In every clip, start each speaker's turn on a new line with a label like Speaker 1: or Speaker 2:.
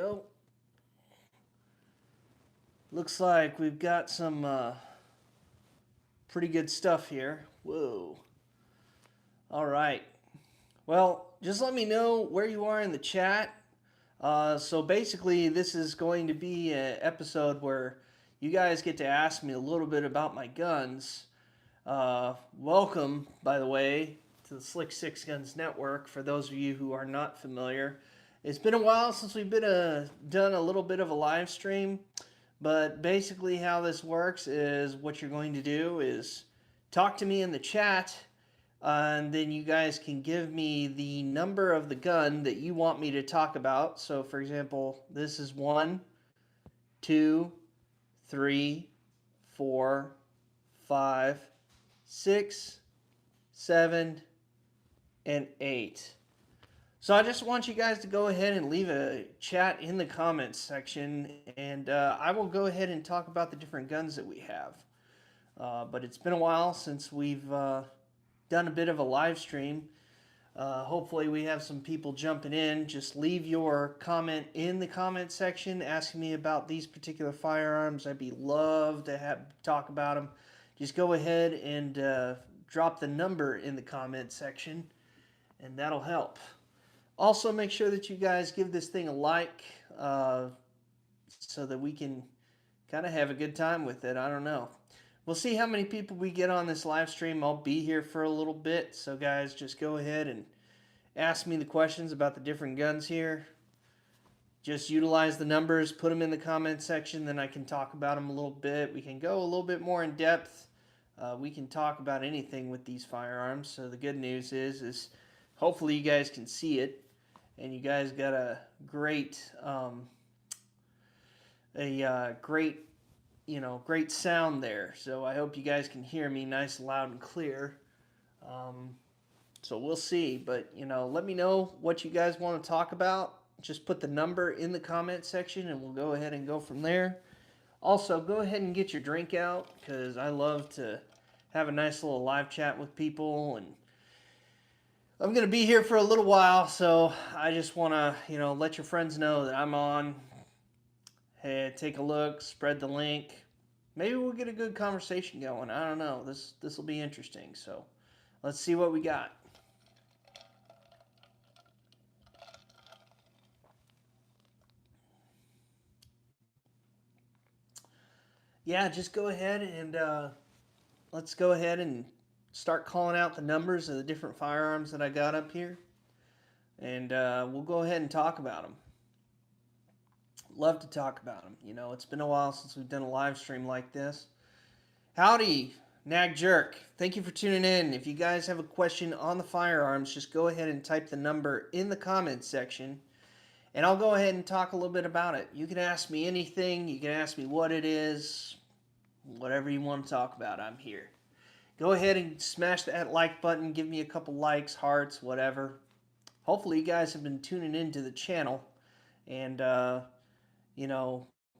Speaker 1: go. Looks like we've got some pretty good stuff here. Whoa. All right. Well, just let me know where you are in the chat. So basically, this is going to be an episode where you guys get to ask me a little bit about my guns. Welcome, by the way, to the Slick Six Guns Network. For those of you who are not familiar, it's been a while since we've been done a little bit of a live stream. But basically, how this works is what you're going to do is talk to me in the chat, and then you guys can give me the number of the gun that you want me to talk about. So, for example, this is 1, 2, 3, 4, 5, 6, 7, and 8. So I just want you guys to go ahead and leave a chat in the comments section, and I will go ahead and talk about the different guns that we have. But it's been a while since we've done a bit of a live stream. Hopefully we have some people jumping in. Just leave your comment in the comment section asking me about these particular firearms. I'd be love to talk about them. Just go ahead and drop the number in the comment section, and that'll help. Also, make sure that you guys give this thing a like so that we can kind of have a good time with it. I don't know. We'll see how many people we get on this live stream. I'll be here for a little bit. So, guys, just go ahead and ask me the questions about the different guns here. Just utilize the numbers, put them in the comment section, then I can talk about them a little bit. We can go a little bit more in depth. We can talk about anything with these firearms. So the good news is hopefully you guys can see it. And you guys got a great, great sound there. So I hope you guys can hear me nice, loud, and clear. So we'll see. But, let me know what you guys want to talk about. Just put the number in the comment section, and we'll go ahead and go from there. Also, go ahead and get your drink out, because I love to have a nice little live chat with people, and I'm going to be here for a little while, so I just want to, let your friends know that I'm on. Hey, take a look, spread the link. Maybe we'll get a good conversation going. I don't know. This will be interesting. So let's see what we got. Yeah, just go ahead and let's go ahead and start calling out the numbers of the different firearms that I got up here. And we'll go ahead and talk about them. Love to talk about them. It's been a while since we've done a live stream like this. Howdy, Nag Jerk. Thank you for tuning in. If you guys have a question on the firearms, just go ahead and type the number in the comments section, and I'll go ahead and talk a little bit about it. You can ask me anything. You can ask me what it is. Whatever you want to talk about, I'm here. Go ahead and smash that like button. Give me a couple likes, hearts, whatever. Hopefully you guys have been tuning into the channel, and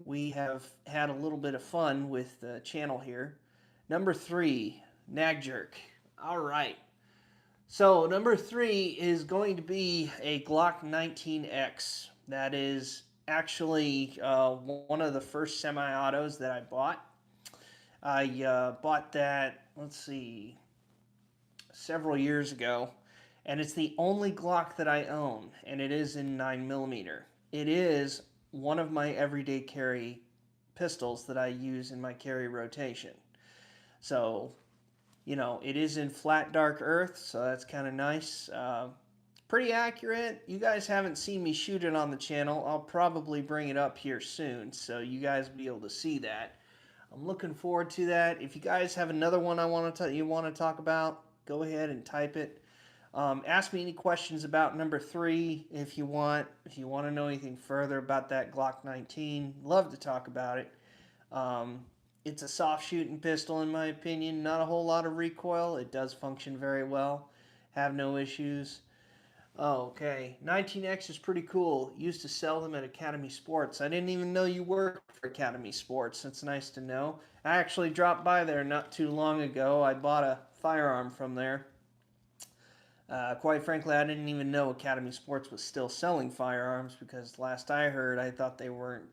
Speaker 1: we have had a little bit of fun with the channel here. Number 3, Nag Jerk. All right. So number 3 is going to be a Glock 19X. That is actually one of the first semi-autos that I bought. I bought that, several years ago. And it's the only Glock that I own, and it is in 9mm. It is one of my everyday carry pistols that I use in my carry rotation. So, it is in flat dark earth, so that's kind of nice. Pretty accurate. You guys haven't seen me shoot it on the channel. I'll probably bring it up here soon, so you guys will be able to see that. I'm looking forward to that. If you guys have another one you want to talk about, go ahead and type it. Ask me any questions about number 3 if you want. If you want to know anything further about that Glock 19, love to talk about it. It's a soft shooting pistol in my opinion. Not a whole lot of recoil. It does function very well. Have no issues. Oh, okay. 19X is pretty cool. Used to sell them at Academy Sports. I didn't even know you worked for Academy Sports. That's nice to know. I actually dropped by there not too long ago. I bought a firearm from there. Quite frankly, I didn't even know Academy Sports was still selling firearms because last I heard, I thought they weren't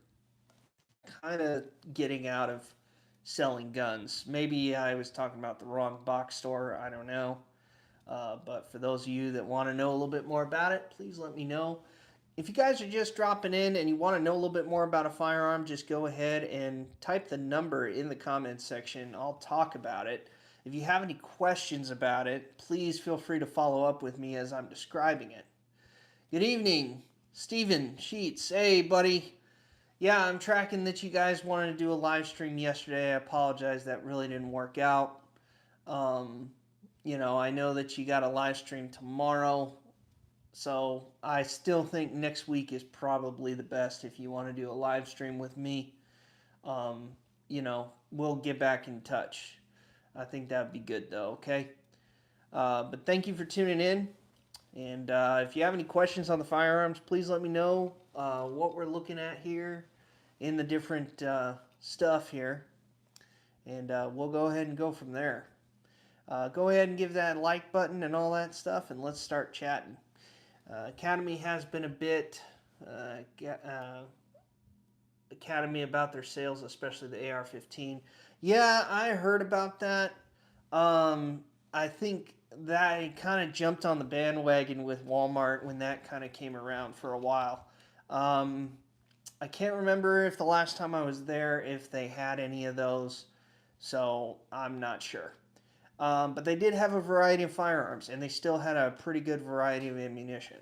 Speaker 1: kind of getting out of selling guns. Maybe I was talking about the wrong box store. I don't know. But for those of you that want to know a little bit more about it, please let me know. If you guys are just dropping in and you want to know a little bit more about a firearm, just go ahead and type the number in the comments section. I'll talk about it. If you have any questions about it, please feel free to follow up with me as I'm describing it. Good evening, Steven Sheets. Hey, buddy. Yeah, I'm tracking that you guys wanted to do a live stream yesterday. I apologize, that really didn't work out. Um, I know that you got a live stream tomorrow. So I still think next week is probably the best if you want to do a live stream with me. Um, we'll get back in touch. I think that'd be good though, okay? But thank you for tuning in. And if you have any questions on the firearms, please let me know what we're looking at here in the different stuff here. And we'll go ahead and go from there. Go ahead and give that like button and all that stuff, and let's start chatting. Academy has been a bit Academy about their sales, especially the AR-15. Yeah, I heard about that. I think that I kind of jumped on the bandwagon with Walmart when that kind of came around for a while. I can't remember if the last time I was there, if they had any of those, so I'm not sure. But they did have a variety of firearms, and they still had a pretty good variety of ammunition.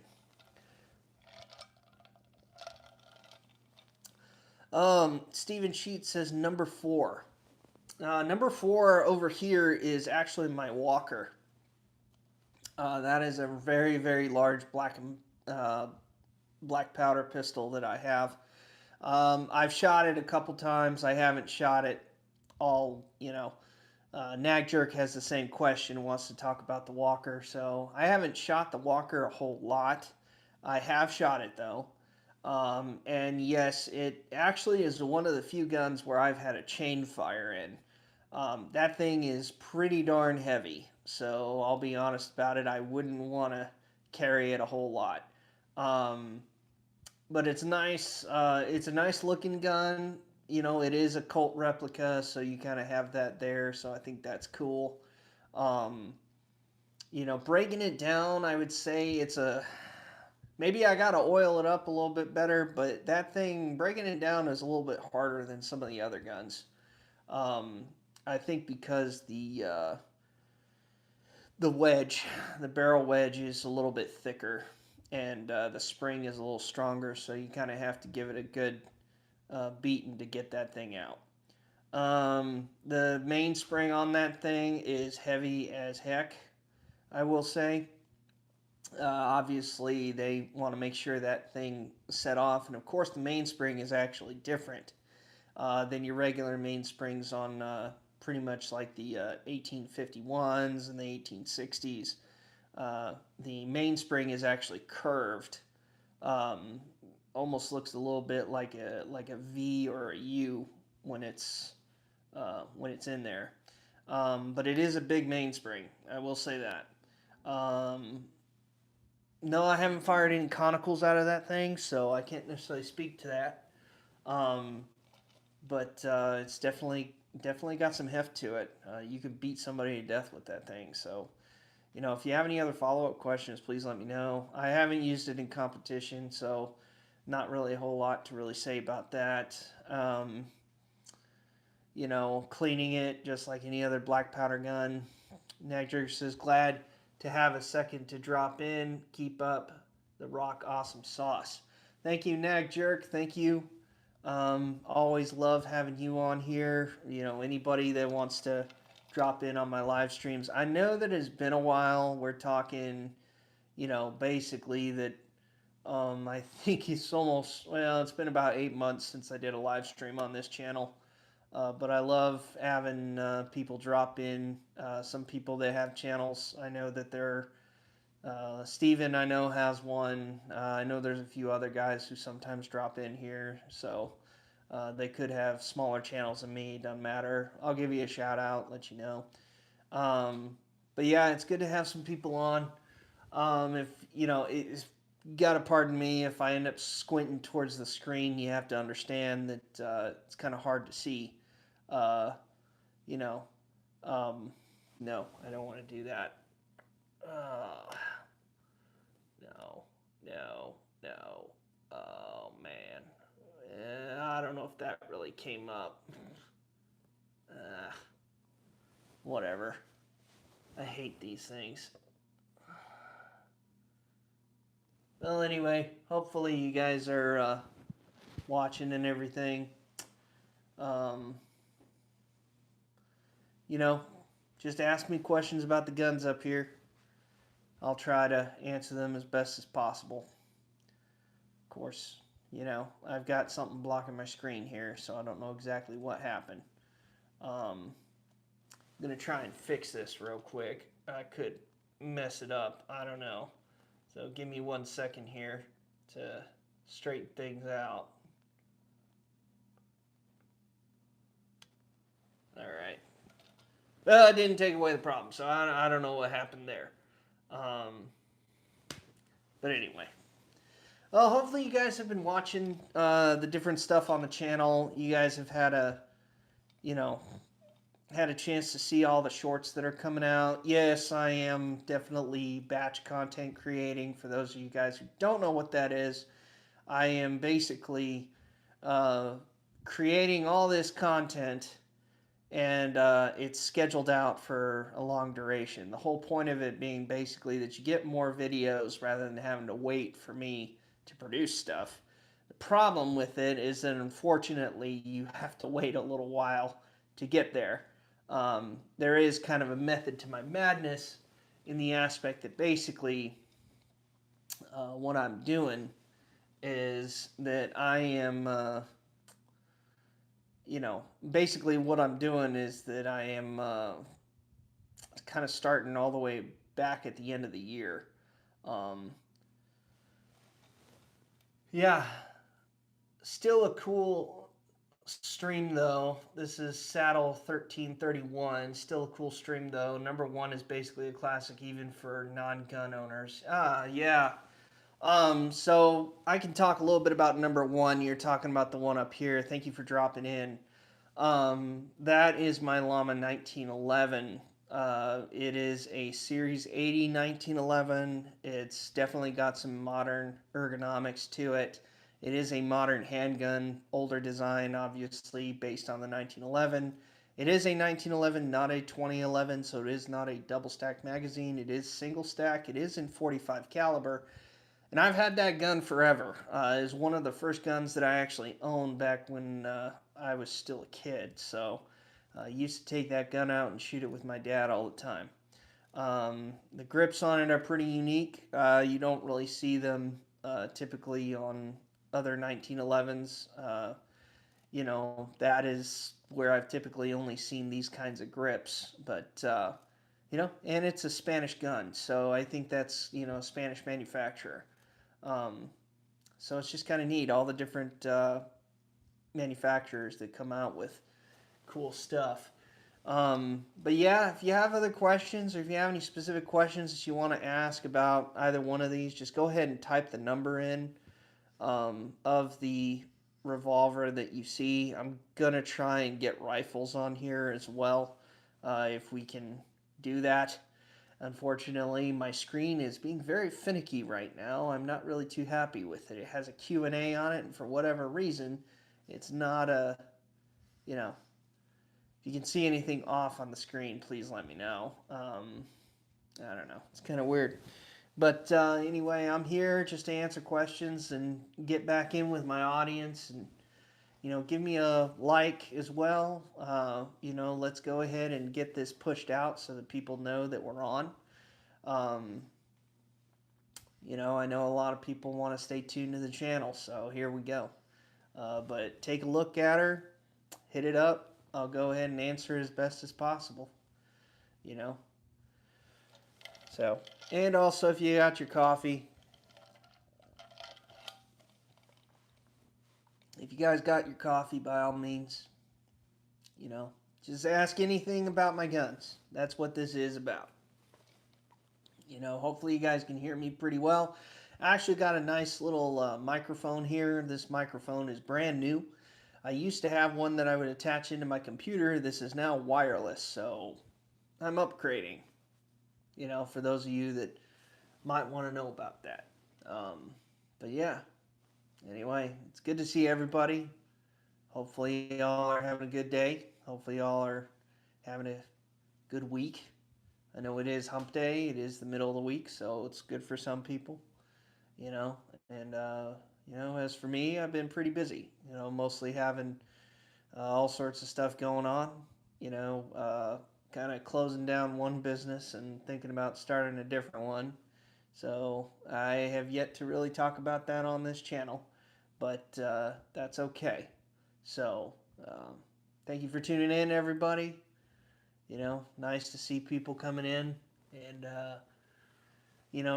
Speaker 1: Stephen Sheets says number 4. Number 4 over here is actually my Walker. That is a very, very large black powder pistol that I have. I've shot it a couple times. I haven't shot it all, Nag Jerk has the same question, wants to talk about the Walker. So I haven't shot the Walker a whole lot. I have shot it though. And yes, it actually is one of the few guns where I've had a chain fire in. That thing is pretty darn heavy. So I'll be honest about it. I wouldn't want to carry it a whole lot. But it's nice. It's a nice looking gun. It is a Colt replica, so you kind of have that there. So I think that's cool. Breaking it down, I would say it's maybe I got to oil it up a little bit better, but that thing, breaking it down is a little bit harder than some of the other guns. I think because the wedge, the barrel wedge is a little bit thicker, and the spring is a little stronger, so you kind of have to give it a good beating to get that thing out. The mainspring on that thing is heavy as heck, I will say. Obviously, they want to make sure that thing set off, and of course, the mainspring is actually different than your regular mainsprings on pretty much like the 1851s and the 1860s. The mainspring is actually curved. Almost looks a little bit like a V or a U when it's in there. But it is a big mainspring. I will say that. No, I haven't fired any conicals out of that thing, so I can't necessarily speak to that. But it's definitely got some heft to it. You could beat somebody to death with that thing. So, if you have any other follow-up questions, please let me know. I haven't used it in competition, so not really a whole lot to really say about that. Cleaning it just like any other black powder gun. Nagger says, glad to have a second to drop in. Keep up the rock awesome sauce. Thank you, Nag Jerk. Thank you. Always love having you on here. Anybody that wants to drop in on my live streams. I know that it's been a while. We're talking, basically that I think it's been about 8 months since I did a live stream on this channel. But I love having people drop in. Some people that have channels, I know that they're Steven, I know, has one. I know there's a few other guys who sometimes drop in here. So they could have smaller channels than me. Doesn't matter. I'll give you a shout out, let you know. But yeah, it's good to have some people on. If you know, you gotta pardon me if I end up squinting towards the screen. You have to understand that it's kind of hard to see. Uh, you know, um, no, I don't want to do that. Uh, no, no, no. Oh man, I don't know if that really came up. Uh, Whatever. I hate these things. Well, anyway, hopefully you guys are watching and everything. Um, you know, just ask me questions about the guns up here. I'll try to answer them as best as possible. Of course, I've got something blocking my screen here, so I don't know exactly what happened. I'm going to try and fix this real quick. I could mess it up. I don't know. So give me 1 second here to straighten things out. All right. Well, it didn't take away the problem, so I don't know what happened there. Um, but anyway. Well, hopefully you guys have been watching the different stuff on the channel. You guys have had you know, had a chance to see all the shorts that are coming out. Yes, I am definitely batch content creating. For those of you guys who don't know what that is, I am basically creating all this content, and it's scheduled out for a long duration. The whole point of it being basically that you get more videos rather than having to wait for me to produce stuff. The problem with it is that unfortunately you have to wait a little while to get there. There is kind of a method to my madness in the aspect that basically what I'm doing is that I am basically what I'm doing is that I am kind of starting all the way back at the end of the year. Um, yeah, still a cool stream though. This is Saddle 1331. Still a cool stream though. Number one is basically a classic even for non-gun owners. Yeah. So I can talk a little bit about number one. You're talking about the one up here. Thank you for dropping in. That is my Llama 1911. It is a Series 80 1911. It's definitely got some modern ergonomics to it. It is a modern handgun, older design, obviously, based on the 1911. It is a 1911, not a 2011, so it is not a double stack magazine. It is single stack. It is in 45 caliber. And I've had that gun forever. It's one of the first guns that I actually owned back when I was still a kid. So I used to take that gun out and shoot it with my dad all the time. The grips on it are pretty unique. You don't really see them typically on other 1911s. That is where I've typically only seen these kinds of grips. But, and it's a Spanish gun. So I think that's, a Spanish manufacturer. So it's just kind of neat, all the different manufacturers that come out with cool stuff. But yeah, if you have other questions or if you have any specific questions that you want to ask about either one of these, just go ahead and type the number in of the revolver that you see. I'm going to try and get rifles on here as well if we can do that. Unfortunately, my screen is being very finicky right now. I'm not really too happy with it. It has a Q&A on it, and for whatever reason, it's not a, if you can see anything off on the screen, please let me know. I don't know. It's kind of weird. But anyway, I'm here just to answer questions and get back in with my audience and, give me a like as well. Let's go ahead and get this pushed out so that people know that we're on. I know a lot of people want to stay tuned to the channel, so here we go. But take a look at her, hit it up. I'll go ahead and answer as best as possible. So, and also if you got your coffee, if you guys got your coffee, by all means, just ask anything about my guns. That's what this is about. Hopefully you guys can hear me pretty well. I actually got a nice little microphone here. This microphone is brand new. I used to have one that I would attach into my computer. This is now wireless, so I'm upgrading, for those of you that might want to know about that. But yeah, anyway, it's good to see everybody. Hopefully, y'all are having a good day. Hopefully, y'all are having a good week. I know it is hump day, it is the middle of the week, so it's good for some people, you know. And, as for me, I've been pretty busy, mostly having all sorts of stuff going on, kind of closing down one business and thinking about starting a different one. So I have yet to really talk about that on this channel, but that's okay. So thank you for tuning in, everybody. Nice to see people coming in and,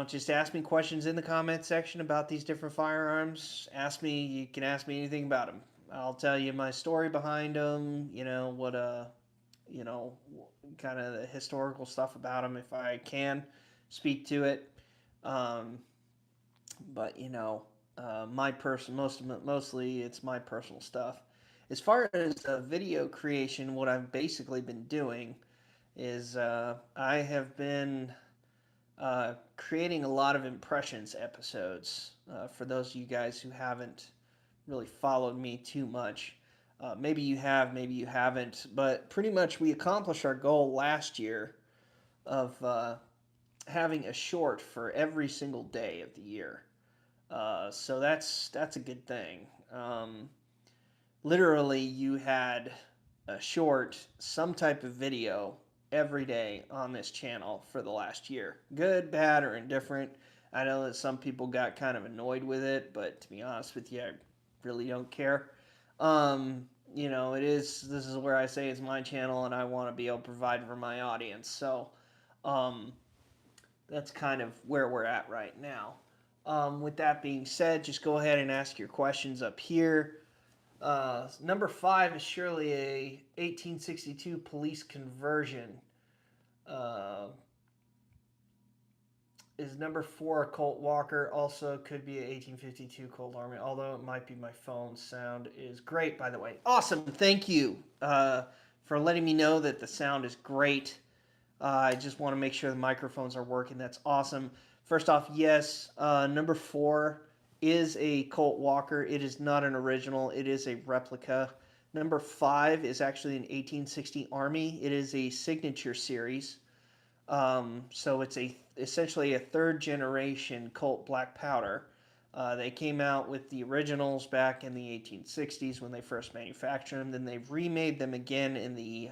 Speaker 1: just ask me questions in the comment section about these different firearms. You can ask me anything about them. I'll tell you my story behind them, you know, kind of the historical stuff about them if I can speak to it. Um, but my mostly it's my personal stuff. As far as video creation, what I've basically been doing is I have been creating a lot of impressions episodes. For those of you guys who haven't really followed me too much, maybe you have, maybe you haven't, but pretty much we accomplished our goal last year of having a short for every single day of the year. So that's a good thing. Literally, you had a short, some type of video every day on this channel for the last year. Good, bad, or indifferent. I know that some people got kind of annoyed with it, but to be honest with you, I really don't care. This is where I say it's my channel and I want to be able to provide for my audience. So, um, that's kind of where we're at right now. With that being said, just go ahead and ask your questions up here. Number 5 is surely a 1862 police conversion. Uh, is number 4 a Colt Walker? Also could be an 1852 Colt Army, although it might be my phone. Sound is great, by the way. Awesome, thank you for letting me know that the sound is great. I just want to make sure the microphones are working. That's awesome. First off, yes, number 4 is a Colt Walker. It is not an original. It is a replica. Number 5 is actually an 1860 Army. It is a signature series. So it's essentially a third generation Colt Black Powder. They came out with the originals back in the 1860s when they first manufactured them. Then they remade them again in the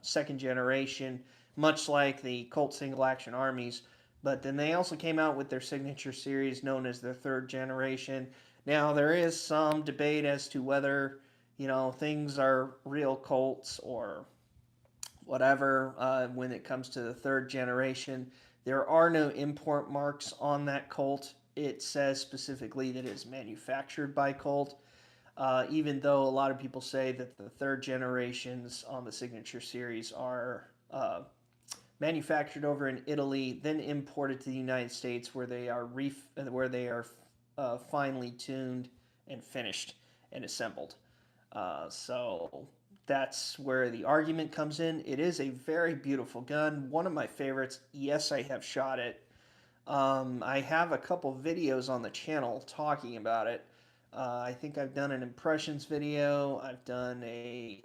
Speaker 1: second generation, much like the Colt Single Action Armies. But then they also came out with their signature series known as their third generation. Now, there is some debate as to whether, things are real Colts or whatever when it comes to the third generation. There are no import marks on that Colt. It says specifically that it's manufactured by Colt, even though a lot of people say that the third generations on the Signature Series are manufactured over in Italy, then imported to the United States, where they are finely tuned and finished and assembled. So that's where the argument comes in. It is a very beautiful gun, one of my favorites. Yes, I have shot it. I have a couple videos on the channel talking about it. I think I've done an impressions video. I've done a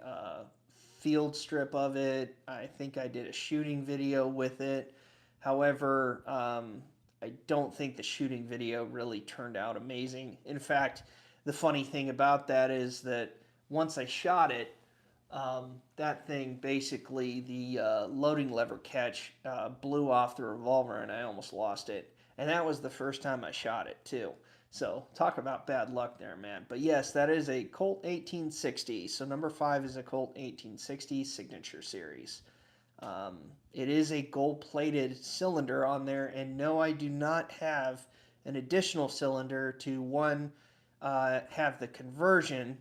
Speaker 1: field strip of it. I think I did a shooting video with it. However, I don't think the shooting video really turned out amazing. In fact, the funny thing about that is that once I shot it, that thing basically, the loading lever catch blew off the revolver and I almost lost it. And that was the first time I shot it, too. So, talk about bad luck there, man. But yes, that is a Colt 1860. So, number 5 is a Colt 1860 Signature Series. It is a gold-plated cylinder on there. And no, I do not have an additional cylinder to, one, have the conversion,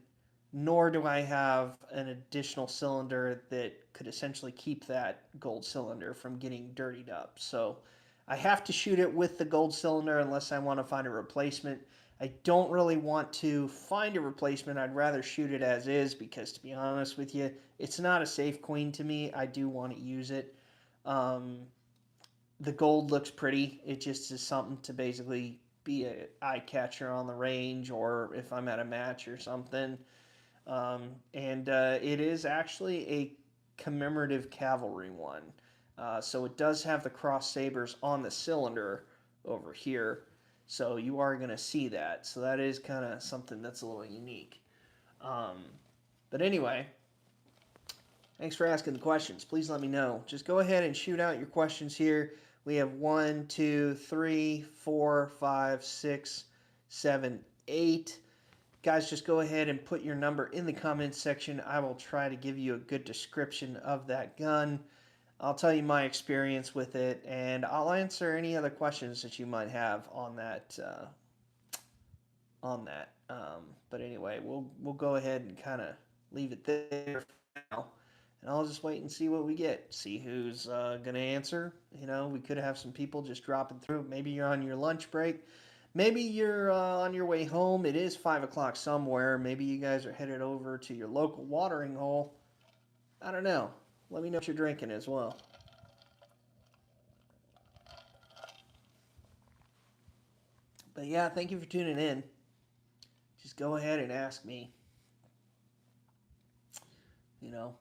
Speaker 1: nor do I have an additional cylinder that could essentially keep that gold cylinder from getting dirtied up. So, I have to shoot it with the gold cylinder unless I want to find a replacement. I don't really want to find a replacement. I'd rather shoot it as is because, to be honest with you, it's not a safe queen to me. I do want to use it. Um, the gold looks pretty. It just is something to basically be an eye catcher on the range or if I'm at a match or something. And it is actually a commemorative cavalry one. So it does have the cross sabers on the cylinder over here. So you are going to see that. So that is kind of something that's a little unique. Um, but anyway, thanks for asking the questions. Please let me know. Just go ahead and shoot out your questions here. We have 1, 2, 3, 4, 5, 6, 7, 8. Guys, just go ahead and put your number in the comments section. I will try to give you a good description of that gun. I'll tell you my experience with it, and I'll answer any other questions that you might have on that. But anyway, we'll go ahead and kind of leave it there for now, and I'll just wait and see what we get. See who's gonna answer. You know, we could have some people just dropping through. Maybe you're on your lunch break. Maybe you're on your way home. It is 5 o'clock somewhere. Maybe you guys are headed over to your local watering hole. I don't know. Let me know what you're drinking as well. But yeah, thank you for tuning in. Just go ahead and ask me. You know,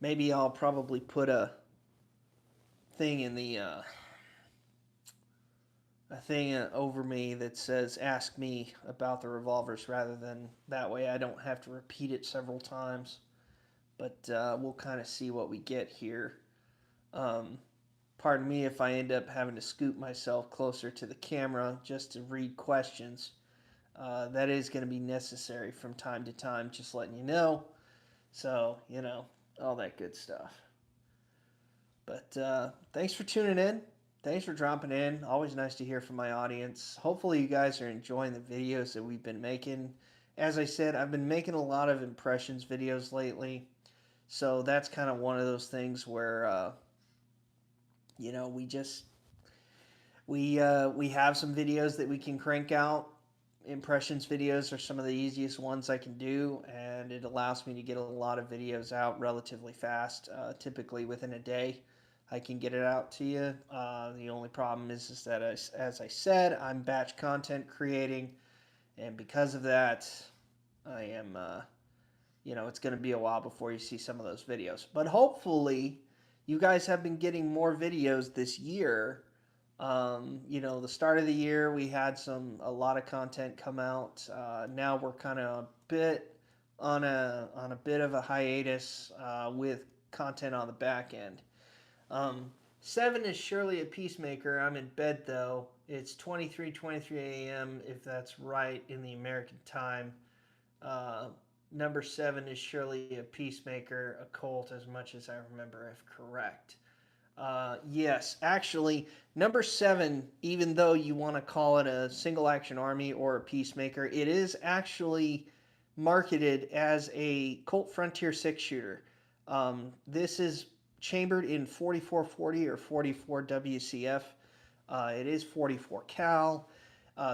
Speaker 1: maybe I'll probably put a thing in the a thing over me that says "Ask me about the revolvers," rather than that way I don't have to repeat it several times. But we'll kind of see what we get here. Um, Pardon me if I end up having to scoot myself closer to the camera just to read questions. That is going to be necessary from time to time, just letting you know. So, you know, all that good stuff. But thanks for tuning in. Thanks for dropping in. Always nice to hear from my audience. Hopefully, you guys are enjoying the videos that we've been making. As I said, I've been making a lot of impressions videos lately. So that's kind of one of those things where, you know, we have some videos that we can crank out. Impressions videos are some of the easiest ones I can do, and it allows me to get a lot of videos out relatively fast, typically within a day. I can get it out to you. The only problem is that, as I said, I'm batch content creating, and because of that, I am, you know, it's going to be a while before you see some of those videos. But hopefully, you guys have been getting more videos this year. You know, the start of the year we had a lot of content come out. Now we're kind of a bit on a bit of a hiatus with content on the back end. 7 is surely a peacemaker. I'm in bed though. It's 23:23 a.m. if that's right in the American time. Number 7 is surely a peacemaker, a cult, as much as I remember, if correct. Yes, actually, number 7, even though you want to call it a single action army or a peacemaker, it is actually marketed as a Colt Frontier 6 shooter. This is chambered in 4440 or 44 WCF. It is 44 cal.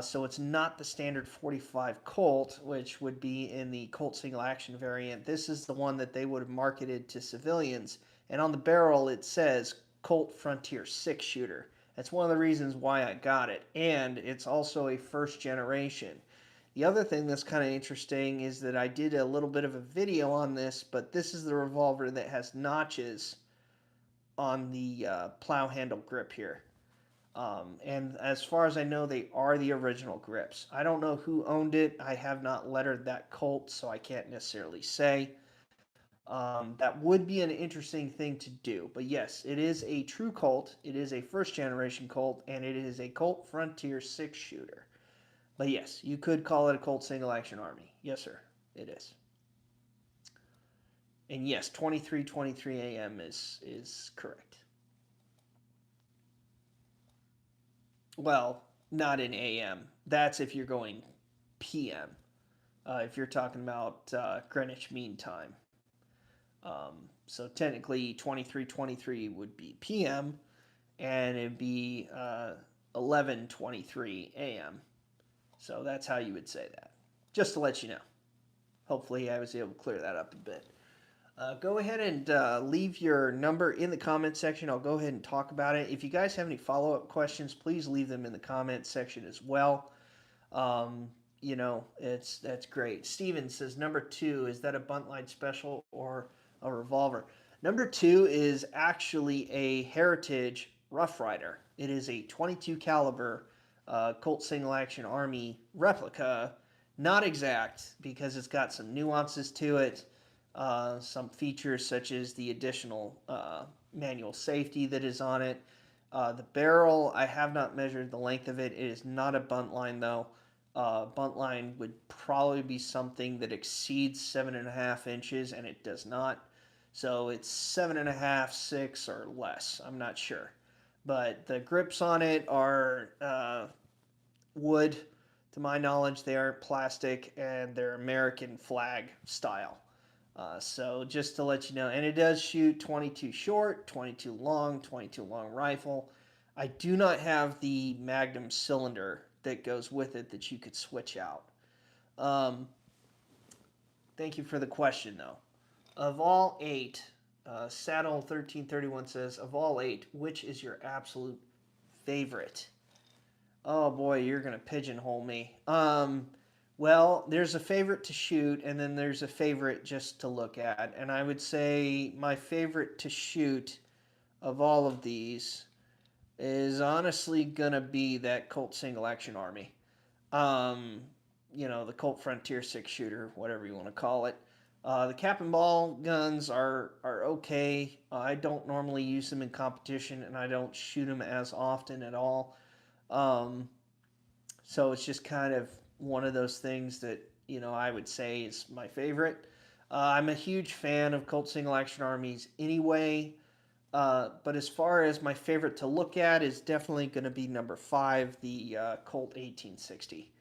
Speaker 1: So it's not the standard 45 Colt, which would be in the Colt single action variant. This is the one that they would have marketed to civilians. And on the barrel, it says Colt Frontier 6 shooter. That's one of the reasons why I got it. And it's also a first generation. The other thing that's kind of interesting is that I did a little bit of a video on this, but this is the revolver that has notches on the plow handle grip here. And as far as I know, they are the original grips. I don't know who owned it. I have not lettered that Colt, so I can't necessarily say. That would be an interesting thing to do. But yes, it is a true Colt. It is a first generation Colt, and it is a Colt Frontier 6 shooter. But yes, you could call it a Colt single action army. Yes, sir, it is. And yes, 23:23 a.m. is correct. Well, not in AM. That's if you're going PM. If you're talking about Greenwich Mean Time. So technically 23:23 would be PM, and it'd be 11:23 a.m. So that's how you would say that. Just to let you know. Hopefully, I was able to clear that up a bit. Go ahead and leave your number in the comment section. I'll go ahead and talk about it. If you guys have any follow-up questions, please leave them in the comment section as well. You know, that's great. Steven says, number 2, is that a buntline special or a revolver? Number 2 is actually a Heritage Rough Rider. It is a 22 caliber Colt Single Action Army replica. Not exact, because it's got some nuances to it. Some features such as the additional manual safety that is on it. The barrel, I have not measured the length of it. It is not a bunt line though. Bunt line would probably be something that exceeds 7.5 inches, and it does not. So it's 7.5, 6, or less. I'm not sure. But the grips on it are wood. To my knowledge, they aren't plastic, and they're American flag style. So just to let you know, and it does shoot 22 short, 22 long, 22 long rifle. I do not have the Magnum cylinder that goes with it that you could switch out. Thank you for the question, though. Of all 8, Saddle 1331 says, of all 8, which is your absolute favorite? Oh boy, you're gonna pigeonhole me. Well, there's a favorite to shoot, and then there's a favorite just to look at. And I would say my favorite to shoot of all of these is honestly gonna be that Colt Single Action Army. You know, the Colt Frontier 6-shooter, whatever you want to call it. The cap and ball guns are okay. I don't normally use them in competition, and I don't shoot them as often at all. So it's just kind of one of those things that, you know, I would say is my favorite. I'm a huge fan of Colt Single Action Armies anyway, but as far as my favorite to look at is definitely going to be number 5, the Colt 1860.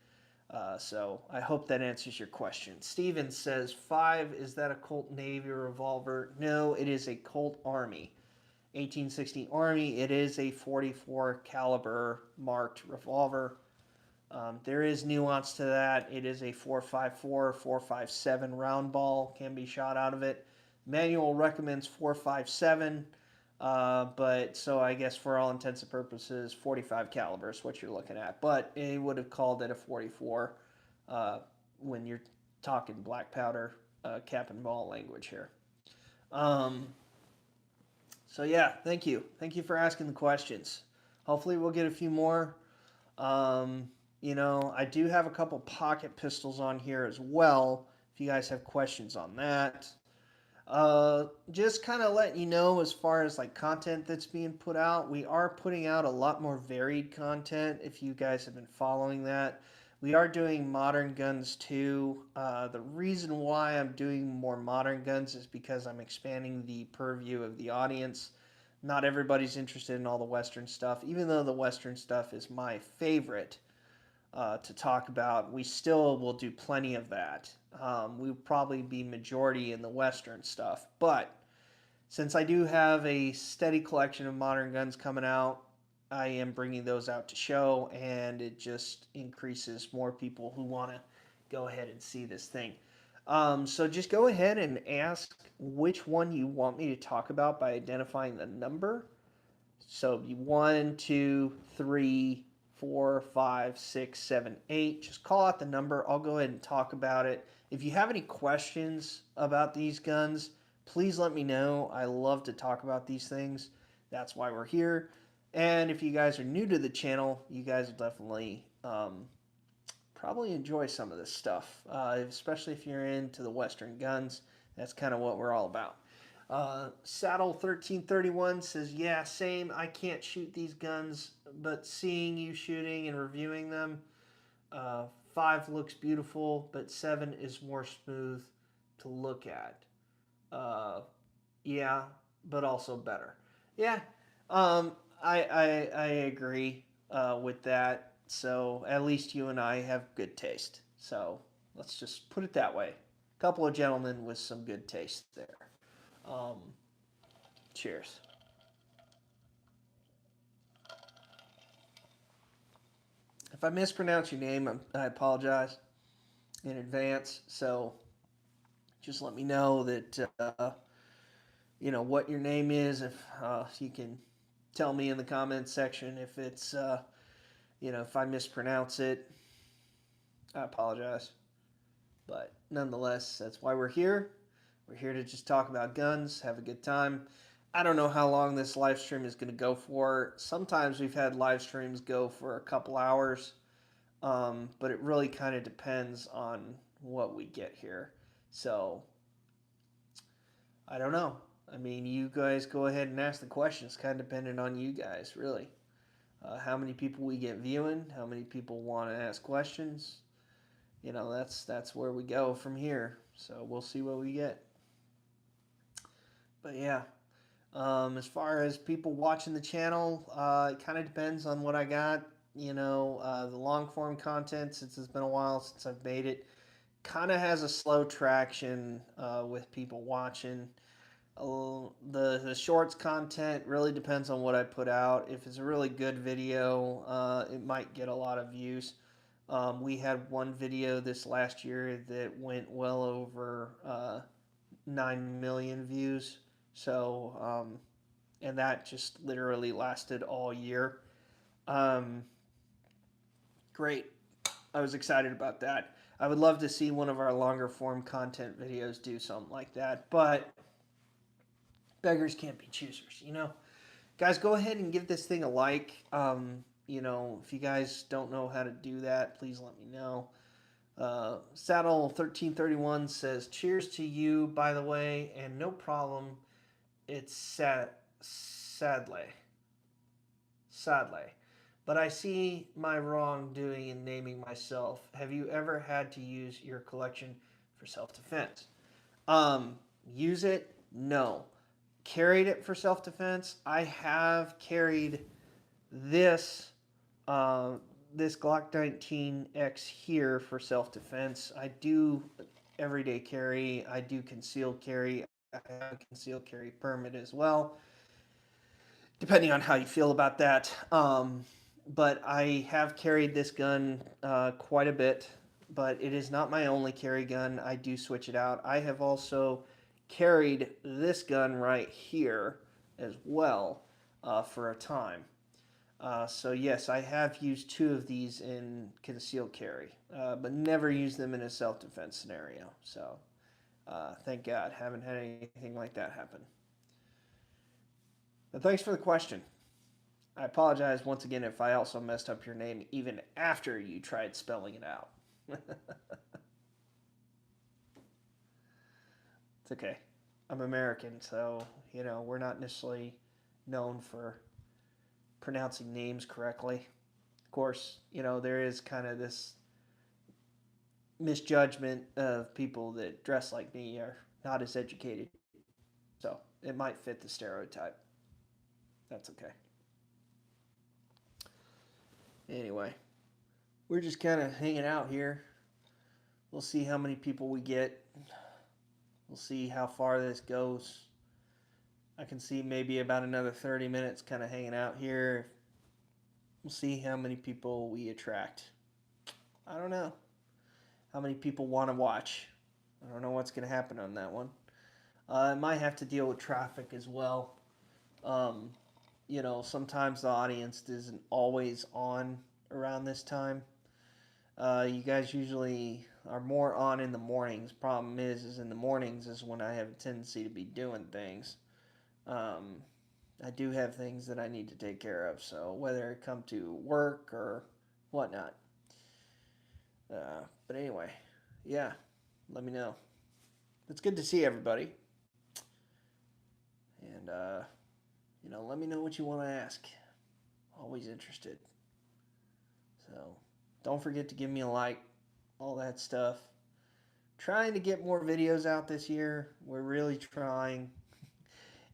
Speaker 1: So I hope that answers your question. Steven says, 5, is that a Colt Navy revolver? No, it is a Colt Army. 1860 Army. It is a 44 caliber marked revolver. There is nuance to that. It is a 4.54, 4.57 round ball can be shot out of it. Manual recommends 4.57, but so I guess for all intents and purposes, 45 caliber is what you're looking at. But it would have called it a 44 when you're talking black powder cap and ball language here. So yeah, thank you. Thank you for asking the questions. Hopefully we'll get a few more. You know, I do have a couple pocket pistols on here as well, if you guys have questions on that. Just kind of letting you know as far as like content that's being put out, we are putting out a lot more varied content if you guys have been following that. We are doing modern guns too. The reason why I'm doing more modern guns is because I'm expanding the purview of the audience. Not everybody's interested in all the Western stuff, even though the Western stuff is my favorite to talk about. We still will do plenty of that. We'll probably be majority in the Western stuff. But since I do have a steady collection of modern guns coming out, I am bringing those out to show, and it just increases more people who want to go ahead and see this thing. So just go ahead and ask which one you want me to talk about by identifying the number. So 1, 2, 3, 4, 5, 6, 7, 8. Just call out the number. I'll go ahead and talk about it. If you have any questions about these guns, please let me know. I love to talk about these things. That's why we're here. And if you guys are new to the channel, you guys will definitely probably enjoy some of this stuff, especially if you're into the Western guns. That's kind of what we're all about. Saddle 1331 says, yeah, same. I can't shoot these guns, but seeing you shooting and reviewing them, 5 looks beautiful, but 7 is more smooth to look at. Yeah, but also better. Yeah, I agree with that. So at least you and I have good taste. So let's just put it that way. A couple of gentlemen with some good taste there. Cheers. If I mispronounce your name, I apologize in advance. So just let me know that what your name is. If you can tell me in the comments section if it's if I mispronounce it, I apologize. But nonetheless, that's why we're here. We're here to just talk about guns, have a good time. I don't know how long this live stream is going to go for. Sometimes we've had live streams go for a couple hours, but it really kind of depends on what we get here. So, I don't know. I mean, you guys go ahead and ask the questions. Kind of dependent on you guys, really. How many people we get viewing, how many people want to ask questions. That's where we go from here. So we'll see what we get. But yeah, as far as people watching the channel, it kind of depends on what I got. The long form content, since it's been a while since I've made it, kind of has a slow traction with people watching. The shorts content really depends on what I put out. If it's a really good video, it might get a lot of views. We had one video this last year that went well over 9 million views. So, and that just literally lasted all year. Great. I was excited about that. I would love to see one of our longer form content videos do something like that, but beggars can't be choosers, Guys, go ahead and give this thing a like. If you guys don't know how to do that, please let me know. Saddle 1331 says, cheers to you, by the way, and no problem. It's sadly. But I see my wrongdoing in naming myself. Have you ever had to use your collection for self-defense? Use it? No. Carried it for self-defense? I have carried this this Glock 19X here for self-defense. I do everyday carry. I do concealed carry. I have a concealed carry permit as well, depending on how you feel about that. But I have carried this gun quite a bit, but it is not my only carry gun. I do switch it out. I have also carried this gun right here as well for a time. So yes, I have used two of these in concealed carry, but never used them in a self-defense scenario. So thank God, haven't had anything like that happen. But thanks for the question. I apologize once again if I also messed up your name even after you tried spelling it out. It's okay. I'm American, so, we're not necessarily known for pronouncing names correctly. Of course, there is kind of this misjudgment of people that dress like me are not as educated. So it might fit the stereotype. That's okay. Anyway, we're just kind of hanging out here. We'll see how many people we get. We'll see how far this goes. I can see maybe about another 30 minutes kind of hanging out here. We'll see how many people we attract. I don't know how many people want to watch. I don't know what's going to happen on that one. I might have to deal with traffic as well. Sometimes the audience isn't always on around this time. You guys usually are more on in the mornings. Problem is in the mornings is when I have a tendency to be doing things. I do have things that I need to take care of, so whether it come to work or whatnot. But anyway, yeah, let me know. It's good to see everybody. And, let me know what you want to ask. Always interested. So, don't forget to give me a like, all that stuff. Trying to get more videos out this year. We're really trying.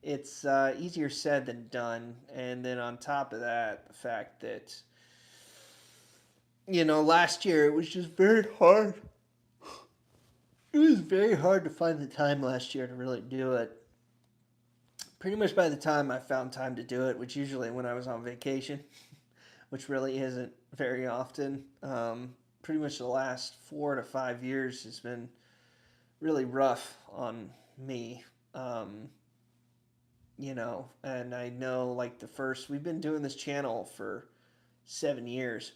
Speaker 1: It's easier said than done. And then on top of that, the fact that, last year it was just very hard. It was very hard to find the time last year to really do it. Pretty much by the time I found time to do it, which usually when I was on vacation, which really isn't very often. Pretty much the last 4 to 5 years has been really rough on me. Um, and I know like we've been doing this channel for 7 years.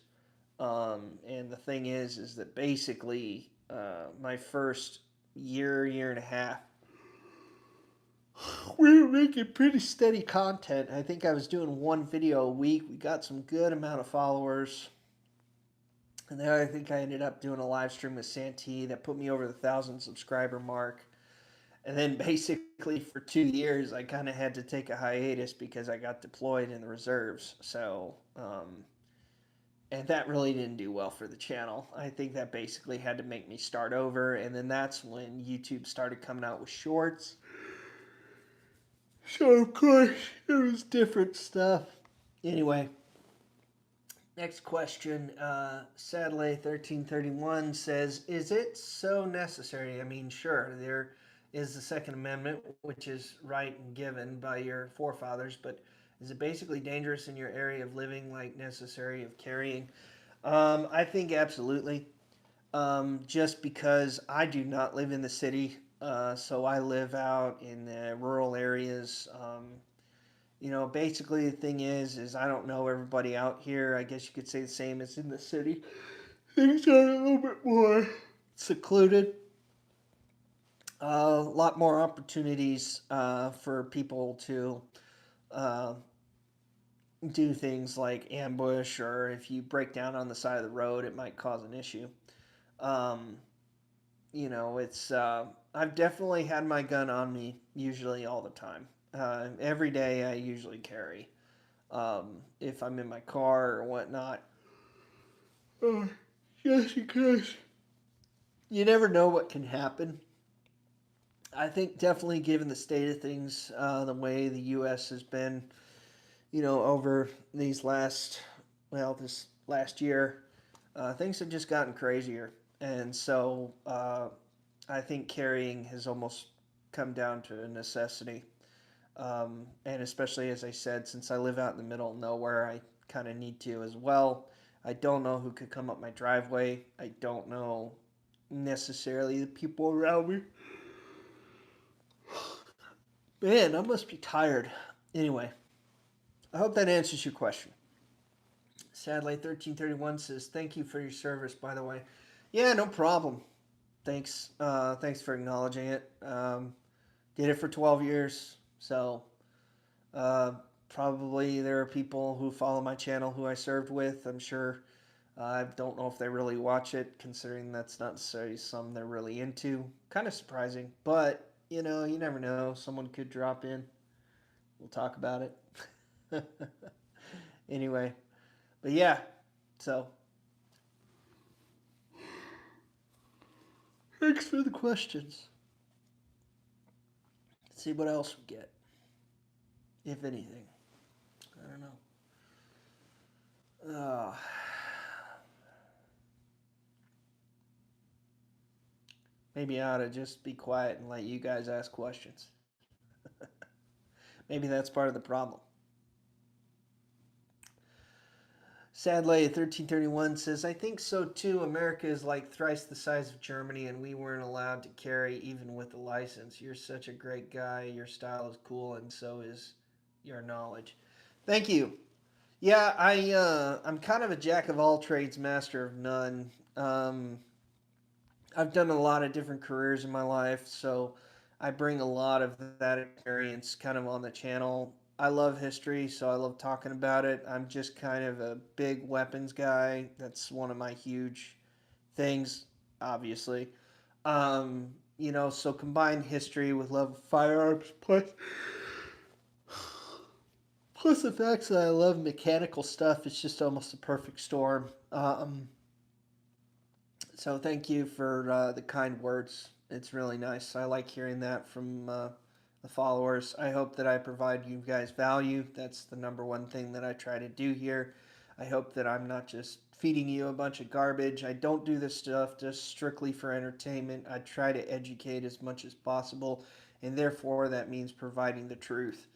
Speaker 1: And the thing is that basically my first year and a half, we were making pretty steady content. I think I was doing one video a week. We got some good amount of followers. And then I think I ended up doing a live stream with Santee that put me over the 1,000 subscriber mark. And then basically for 2 years, I kind of had to take a hiatus because I got deployed in the reserves. So, and that really didn't do well for the channel. I think that basically had to make me start over. And then that's when YouTube started coming out with shorts. So, of course, it was different stuff. Anyway, next question. Sadly, 1331 says, is it so necessary? I mean, sure, there is the Second Amendment, which is right and given by your forefathers, but is it basically dangerous in your area of living, like necessary of carrying? I think absolutely. Just because I do not live in the city, so I live out in the rural areas. Basically the thing is I don't know everybody out here. I guess you could say the same as in the city. Things are a little bit more secluded. A lot more opportunities for people to do things like ambush, or if you break down on the side of the road, it might cause an issue. Um, it's I've definitely had my gun on me usually all the time. Every day I usually carry. If I'm in my car or whatnot. Just because you never know what can happen. I think definitely given the state of things, the way the U.S. has been, over this last year, things have just gotten crazier. And so I think carrying has almost come down to a necessity. And especially, as I said, since I live out in the middle of nowhere, I kind of need to as well. I don't know who could come up my driveway. I don't know necessarily the people around me. Man, I must be tired. Anyway, I hope that answers your question. Sadly, 1331 says, thank you for your service, by the way. Yeah, no problem. Thanks. Thanks for acknowledging it. Did it for 12 years. So, probably there are people who follow my channel who I served with. I'm sure. I don't know if they really watch it, considering that's not necessarily something they're really into. Kind of surprising. But, you never know. Someone could drop in. We'll talk about it. Anyway. But yeah. So. Thanks for the questions. Let's see what else we get. If anything. I don't know. Maybe I ought to just be quiet and let you guys ask questions. Maybe that's part of the problem. Sadly, 1331 says, I think so too. America is like thrice the size of Germany, and we weren't allowed to carry even with a license. You're such a great guy. Your style is cool, and so is your knowledge. Thank you. Yeah, I'm kind of a jack of all trades, master of none. I've done a lot of different careers in my life, so I bring a lot of that experience kind of on the channel. I love history, so I love talking about it. I'm just kind of a big weapons guy. That's one of my huge things, obviously. So combine history with love of firearms, plus the fact that I love mechanical stuff. It's just almost a perfect storm. So thank you for the kind words. It's really nice. I like hearing that from the followers. I hope that I provide you guys value. That's the number one thing that I try to do here. I hope that I'm not just feeding you a bunch of garbage. I don't do this stuff just strictly for entertainment. I try to educate as much as possible, and therefore that means providing the truth.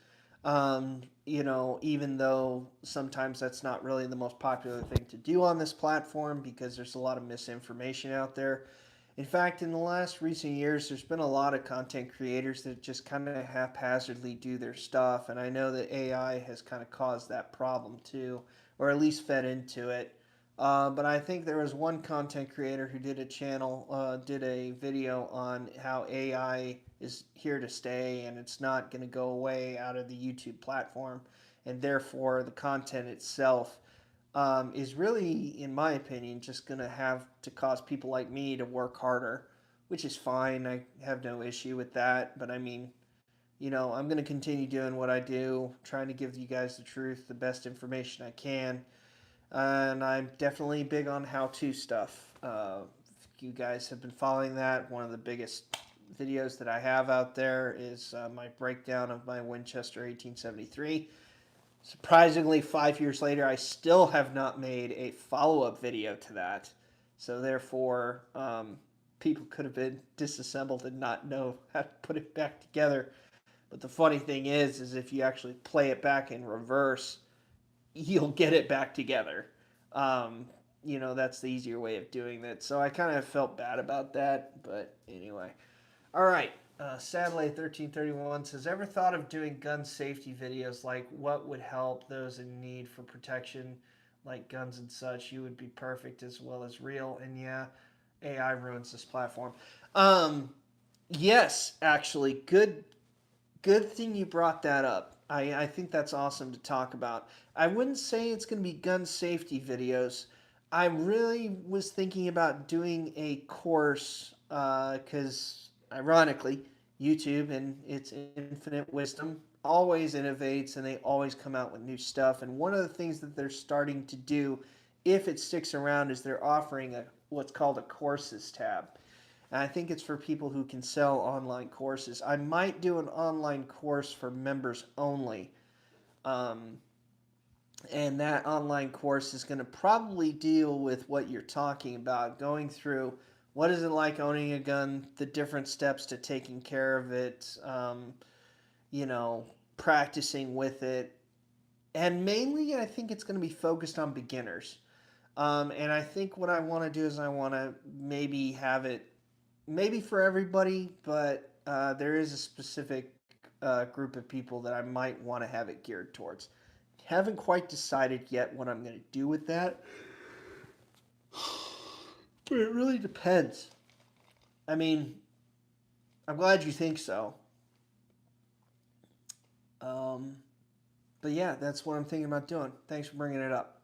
Speaker 1: You know, even though sometimes that's not really the most popular thing to do on this platform because there's a lot of misinformation out there. In fact, in the last recent years, there's been a lot of content creators that just kind of haphazardly do their stuff, and I know that AI has kind of caused that problem too, or at least fed into it. But I think there was one content creator who did a video on how AI is here to stay and it's not going to go away out of the YouTube platform, and therefore the content itself is really, in my opinion, just going to have to cause people like me to work harder, which is fine. I have no issue with that. But I mean, you know, I'm going to continue doing what I do, trying to give you guys the truth, the best information I can. And I'm definitely big on how-to stuff. If you guys have been following that, one of the biggest videos that I have out there is my breakdown of my Winchester 1873. Surprisingly, 5 years later, I still have not made a follow-up video to that. So therefore, people could have been disassembled and not know how to put it back together. But the funny thing is if you actually play it back in reverse, you'll get it back together. Um, you know, that's the easier way of doing that. So I kind of felt bad about that. But anyway. All right. Satellite 1331 says, ever thought of doing gun safety videos, like what would help those in need for protection, like guns and such? You would be perfect as well as real. And yeah, AI ruins this platform. Um, yes, actually, good thing you brought that up. I think that's awesome to talk about. I wouldn't say it's going to be gun safety videos. I really was thinking about doing a course because, ironically, YouTube and its infinite wisdom always innovates and they always come out with new stuff. And one of the things that they're starting to do, if it sticks around, is they're offering what's called a courses tab. And I think it's for people who can sell online courses. I might do an online course for members only. Um, and that online course is going to probably deal with what you're talking about, going through what is it like owning a gun, the different steps to taking care of it, you know, practicing with it. And mainly, I think it's going to be focused on beginners. And I think what I want to do is I want to maybe have it maybe for everybody, but there is a specific group of people that I might want to have it geared towards. Haven't quite decided yet what I'm going to do with that, but it really depends. I mean, I'm glad you think so. Um, but yeah, that's what I'm thinking about doing. Thanks for bringing it up.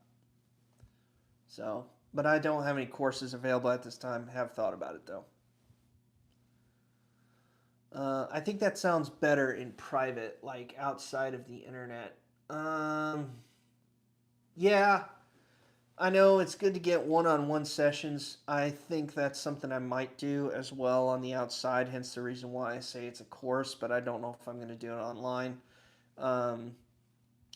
Speaker 1: So, but I don't have any courses available at this time. Have thought about it though. I think that sounds better in private, like outside of the internet. Um, yeah, I know it's good to get one-on-one sessions. I think that's something I might do as well on the outside, hence the reason why I say it's a course, but I don't know if I'm going to do it online. Um,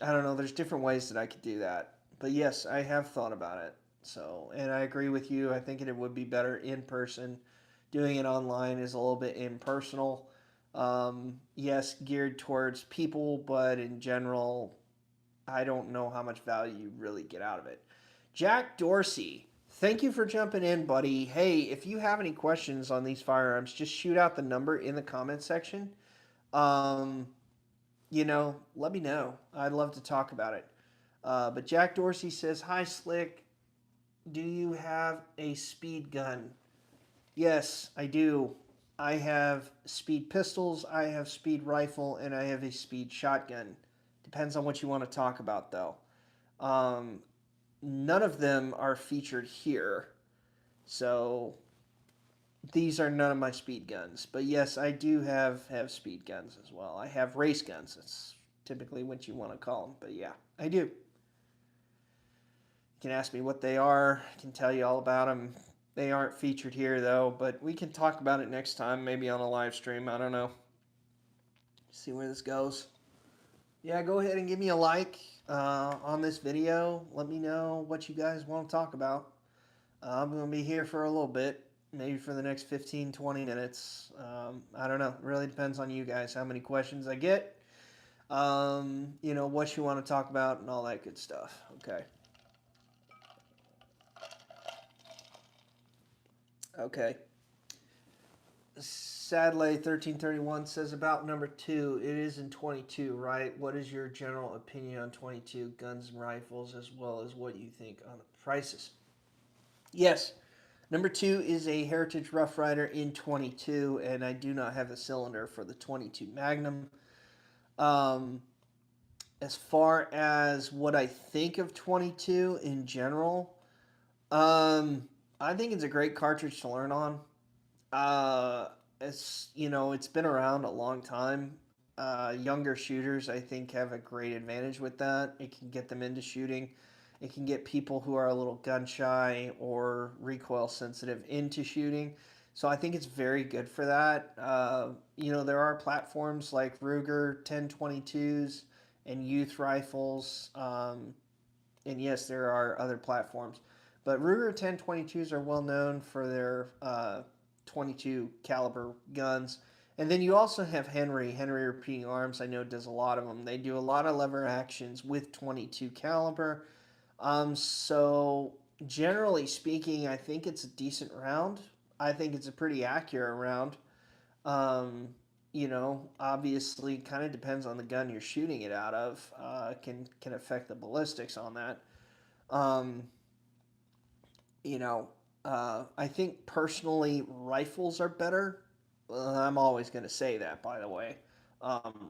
Speaker 1: I don't know. There's different ways that I could do that. But yes, I have thought about it. So, and I agree with you. I think it would be better in person. Doing it online is a little bit impersonal. Yes, geared towards people, but in general, I don't know how much value you really get out of it. Jack Dorsey, thank you for jumping in, buddy. Hey, if you have any questions on these firearms, just shoot out the number in the comment section. Um, you know, let me know. I'd love to talk about it. But Jack Dorsey says, hi, Slick. Do you have a speed gun? Yes, I do. I have speed pistols, I have speed rifle, and I have a speed shotgun. Depends on what you want to talk about, though. Um, None of them are featured here. So these are none of my speed guns. But yes, I do have speed guns as well. I have race guns. That's typically what you want to call them. But yeah, I do. You can ask me what they are. I can tell you all about them. They aren't featured here though, but we can talk about it next time, maybe on a live stream. I don't know. See where this goes. Yeah, go ahead and give me a like on this video. Let me know what you guys want to talk about. I'm going to be here for a little bit, maybe for the next 15, 20 minutes. I don't know. It really depends on you guys, how many questions I get. what you want to talk about and all that good stuff. Okay. Okay. Sadly, 1331 says about number two, it is in 22, right? What is your general opinion on 22 guns and rifles, as well as what you think on the prices? Yes, number two is a Heritage Rough Rider in 22, and I do not have the cylinder for the 22 Magnum. Um, as far as what I think of 22 in general, um, I think it's a great cartridge to learn on. Uh, it's been around a long time. Younger shooters, I think, have a great advantage with that. It can get them into shooting. It can get people who are a little gun shy or recoil sensitive into shooting. So I think it's very good for that. There are platforms like Ruger 1022s and youth rifles. And yes, there are other platforms. But Ruger 1022s are well known for their 22 caliber guns. And then you also have Henry Repeating Arms. I know does a lot of them. They do a lot of lever actions with 22 caliber. So generally speaking, I think it's a decent round. I think it's a pretty accurate round. Um, obviously, kind of depends on the gun you're shooting it out of. Can affect the ballistics on that. Um, you know, I think personally rifles are better. I'm always going to say that, by the way.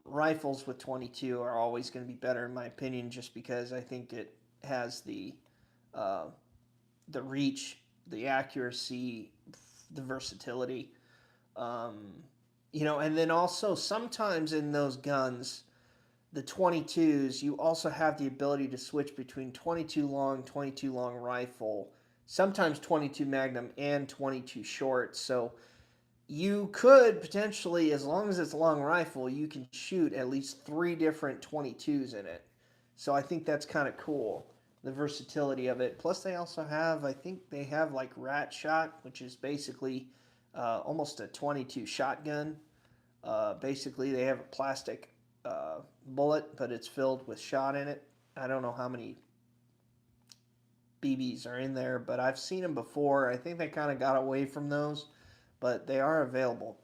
Speaker 1: Rifles with 22 are always going to be better, in my opinion, just because I think it has uh, the reach, the accuracy, the versatility. Um, and then also sometimes in those guns, the 22s, you also have the ability to switch between 22 long rifle, sometimes 22 Magnum and 22 short. So you could potentially, as long as it's a long rifle, you can shoot at least three different 22s in it. So I think that's kind of cool, the versatility of it. Plus, they also have, I think they have like Rat Shot, which is basically almost a 22 shotgun. Basically, they have a plastic bullet, but it's filled with shot in it. I don't know how many BBs are in there, but I've seen them before. I think they kind of got away from those, but they are available.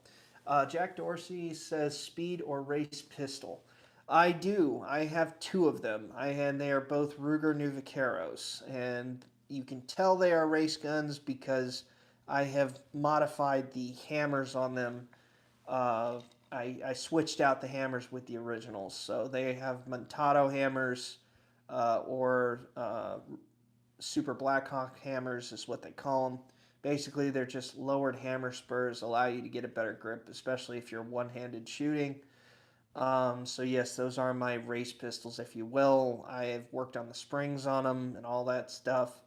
Speaker 1: Jack Dorsey says speed or race pistol. I do. I have two of them. And they are both Ruger New Vaqueros, and you can tell they are race guns because I have modified the hammers on them. uh, I switched out the hammers with the originals. So they have Montado hammers or Super Blackhawk hammers, is what they call them. Basically, they're just lowered hammer spurs, allow you to get a better grip, especially if you're one handed shooting. So, yes, those are my race pistols, if you will. I have worked on the springs on them and all that stuff.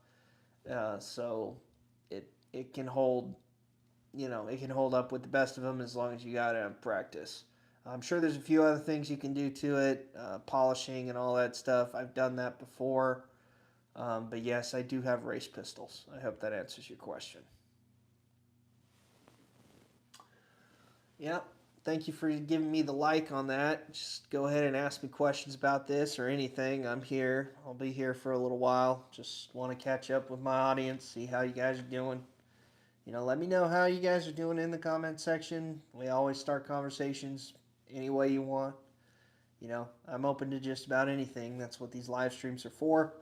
Speaker 1: So, it can hold it can hold up with the best of them as long as you got it in practice. I'm sure there's a few other things you can do to it, polishing and all that stuff. I've done that before. But yes, I do have race pistols. I hope that answers your question. Yep. Thank you for giving me the like on that. Just go ahead and ask me questions about this or anything. I'm here. I'll be here for a little while. Just want to catch up with my audience, see how you guys are doing. Let me know how you guys are doing in the comment section. We always start conversations any way you want. I'm open to just about anything. That's what these live streams are for.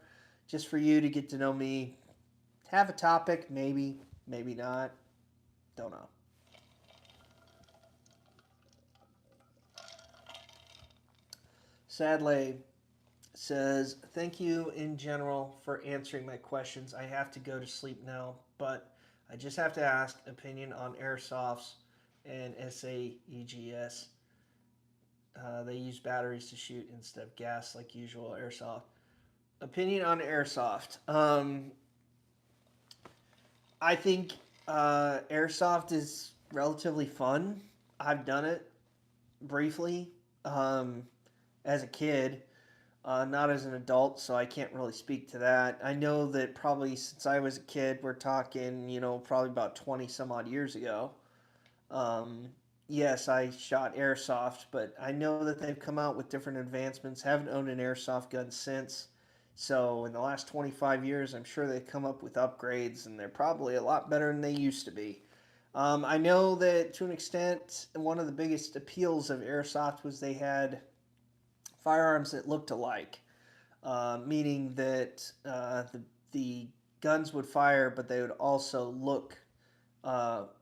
Speaker 1: Just for you to get to know me. Have a topic, maybe, maybe not. Don't know. Sadly says, thank you in general for answering my questions. I have to go to sleep now, but I just have to ask opinion on airsofts and SAEGS. They use batteries to shoot instead of gas like usual airsoft. Opinion on airsoft. I think airsoft is relatively fun. I've done it briefly as a kid, not as an adult, so I can't really speak to that. I know that probably since I was a kid, we're talking, probably about 20 some odd years ago. Um, yes, I shot airsoft, but I know that they've come out with different advancements. Haven't owned an airsoft gun since. So in the last 25 years, I'm sure they've come up with upgrades, and they're probably a lot better than they used to be. I know that to an extent, one of the biggest appeals of airsoft was they had firearms that looked alike, meaning that the guns would fire, but they would also look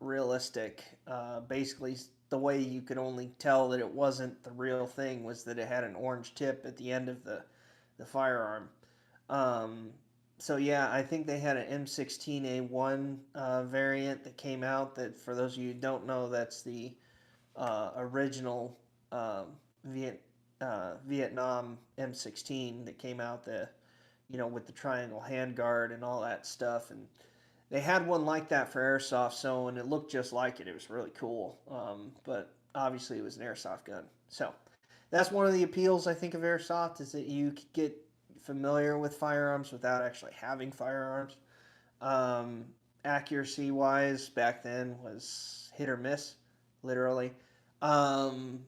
Speaker 1: realistic. Basically, the way you could only tell that it wasn't the real thing was that it had an orange tip at the end of the firearm. Um, so yeah, I think they had an M16A1 variant that came out. That for those of you who don't know, that's the original Viet, Vietnam M16 that came out. With the triangle handguard and all that stuff, and they had one like that for airsoft, so and it looked just like it. It was really cool, but obviously it was an airsoft gun. So that's one of the appeals I think of airsoft is that you could get familiar with firearms without actually having firearms. Um, Accuracy wise, back then was hit or miss, literally. Um,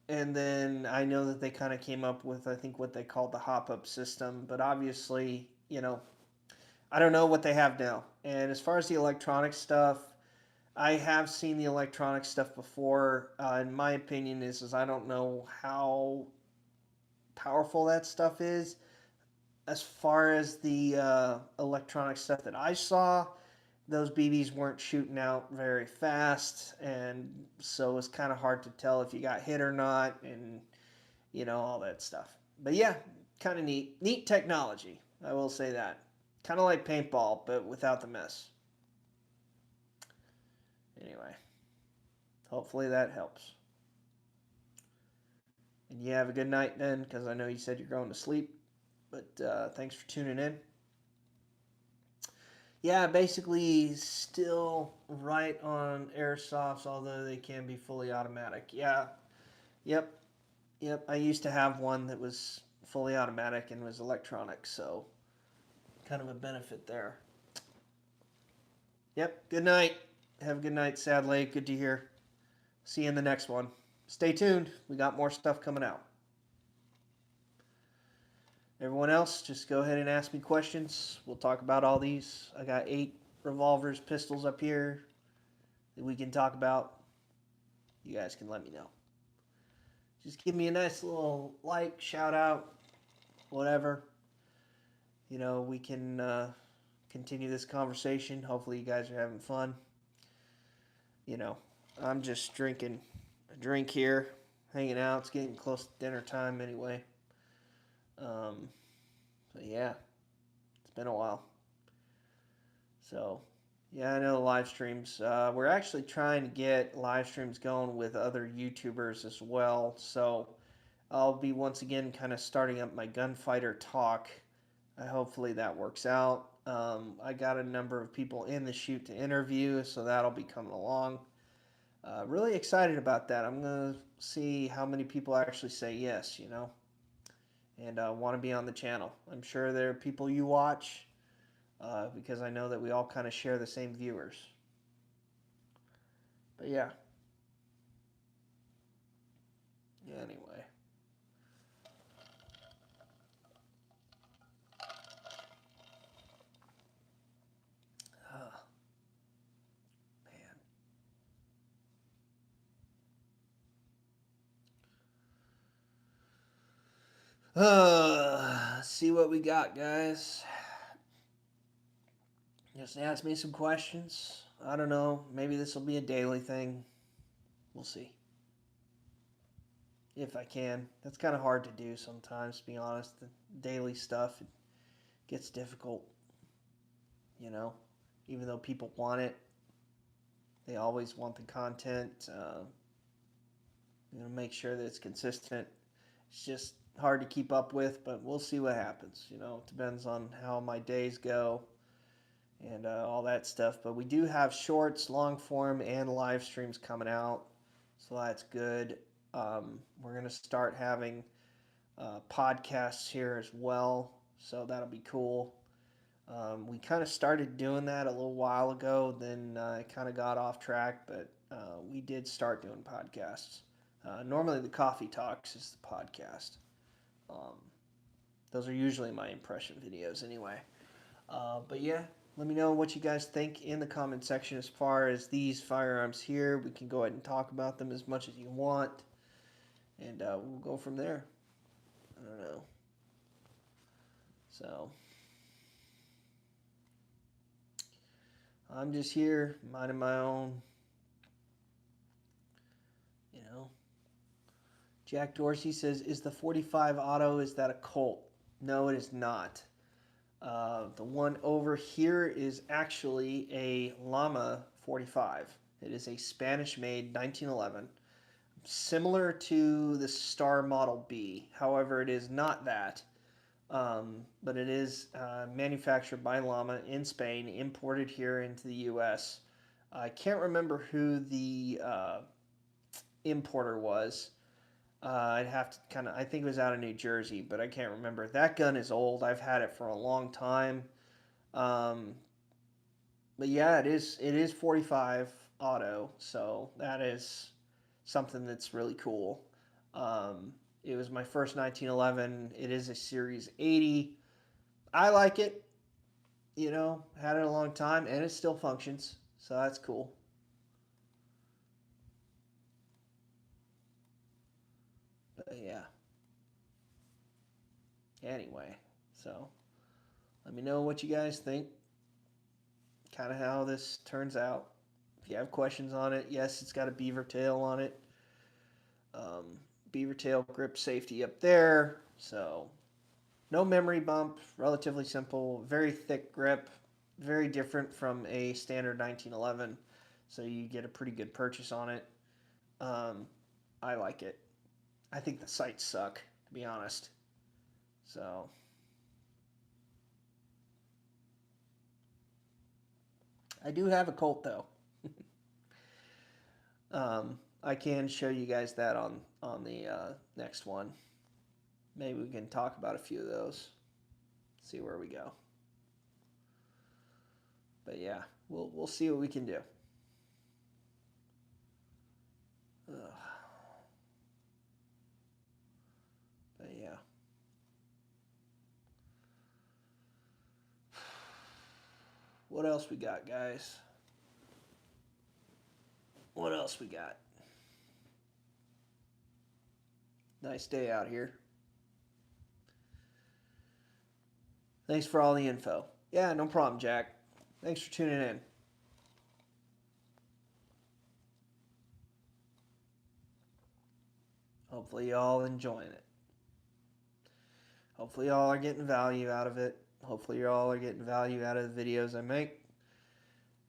Speaker 1: and then I know that they kind of came up with I think what they called the hop up system, but obviously I don't know what they have now. And as far as the electronic stuff, I have seen the electronic stuff before. In my opinion, is I don't know how powerful that stuff is. As far as the electronic stuff that I saw, those BBs weren't shooting out very fast, and so it's kind of hard to tell if you got hit or not, and all that stuff. But yeah, kind of neat technology. I will say that. Kind of like paintball, but without the mess. Anyway, hopefully that helps. And you have a good night then, because I know you said you're going to sleep. But thanks for tuning in. Yeah, basically still right on airsoft, although they can be fully automatic. Yeah, yep, yep. I used to have one that was fully automatic and was electronic, so kind of a benefit there. Yep, good night. Have a good night, Sadly. Good to hear. See you in the next one. Stay tuned. We got more stuff coming out. Everyone else, just go ahead and ask me questions. We'll talk about all these. I got 8 revolvers, pistols up here that we can talk about. You guys can let me know. Just give me a nice little like, shout out, whatever. We can continue this conversation. Hopefully, you guys are having fun. I'm just drinking a drink here, hanging out. It's getting close to dinner time anyway. But yeah, it's been a while. So, yeah, I know the live streams. We're actually trying to get live streams going with other YouTubers as well. So, I'll be once again kind of starting up my gunfighter talk. Hopefully that works out. I got a number of people in the shoot to interview, so that'll be coming along. Really excited about that. I'm going to see how many people actually say yes, and want to be on the channel. I'm sure there are people you watch because I know that we all kind of share the same viewers. But yeah. Anyway. See what we got, guys. Just ask me some questions. I don't know. Maybe this will be a daily thing. We'll see. If I can. That's kind of hard to do sometimes, to be honest. The daily stuff, it gets difficult. Even though people want it, they always want the content. Make sure that it's consistent. It's just hard to keep up with, but we'll see what happens. It depends on how my days go and all that stuff. But we do have shorts, long form, and live streams coming out, so that's good. We're going to start having podcasts here as well, so that'll be cool. We kind of started doing that a little while ago, then it kind of got off track, but we did start doing podcasts. Normally, the coffee talks is the podcast. Um, those are usually my impression videos, anyway. But yeah, let me know what you guys think in the comment section as far as these firearms here. We can go ahead and talk about them as much as you want, and we'll go from there. I don't know. So I'm just here minding my own, you know. Jack Dorsey says, "Is the 45 auto, is that a Colt?" No, it is not. The one over here is actually a Llama 45. It is a Spanish-made 1911, similar to the Star Model B. However, it is not that. But it is manufactured by Llama in Spain, imported here into the U.S. I can't remember who the importer was. I'd have to kind of, I think it was out of New Jersey, but I can't remember. That gun is old. I've had it for a long time. Um, but yeah, it is 45 auto, so that is something that's really cool. It was my first 1911. It is a Series 80. I like it. Had it a long time, and it still functions, so that's cool. But yeah. Anyway, so let me know what you guys think. Kind of how this turns out. If you have questions on it, yes, it's got a beaver tail on it. Um, Beaver tail grip safety up there. So no memory bump, relatively simple, very thick grip, very different from a standard 1911. So you get a pretty good purchase on it. Um, I like it. I think the sights suck, to be honest. So I do have a Colt though. I can show you guys that on the next one. Maybe we can talk about a few of those. See where we go. But yeah, we'll see what we can do. Ugh. But yeah. What else we got, guys? What else we got? Nice day out here. Thanks for all the info. Yeah, no problem, Jack. Thanks for tuning in. Hopefully y'all enjoying it. Hopefully y'all are getting value out of it. Hopefully y'all are getting value out of the videos I make.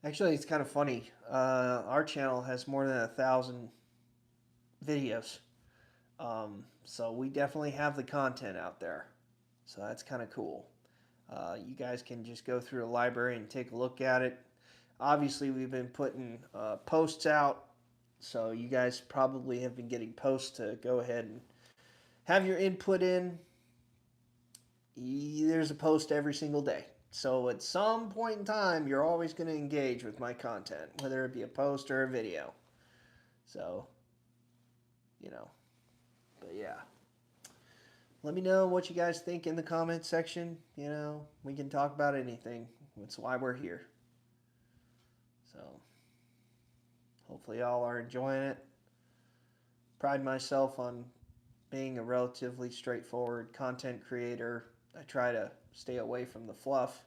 Speaker 1: Actually, it's kind of funny. Our channel has more than 1,000 videos. So we definitely have the content out there. So that's kind of cool. You guys can just go through the library and take a look at it. Obviously, we've been putting posts out. So you guys probably have been getting posts to go ahead and have your input in. There's a post every single day. So at some point in time, you're always going to engage with my content, whether it be a post or a video. So, but yeah. Let me know what you guys think in the comment section. We can talk about anything. That's why we're here. So, hopefully y'all are enjoying it. Pride myself on being a relatively straightforward content creator. I try to stay away from the fluff.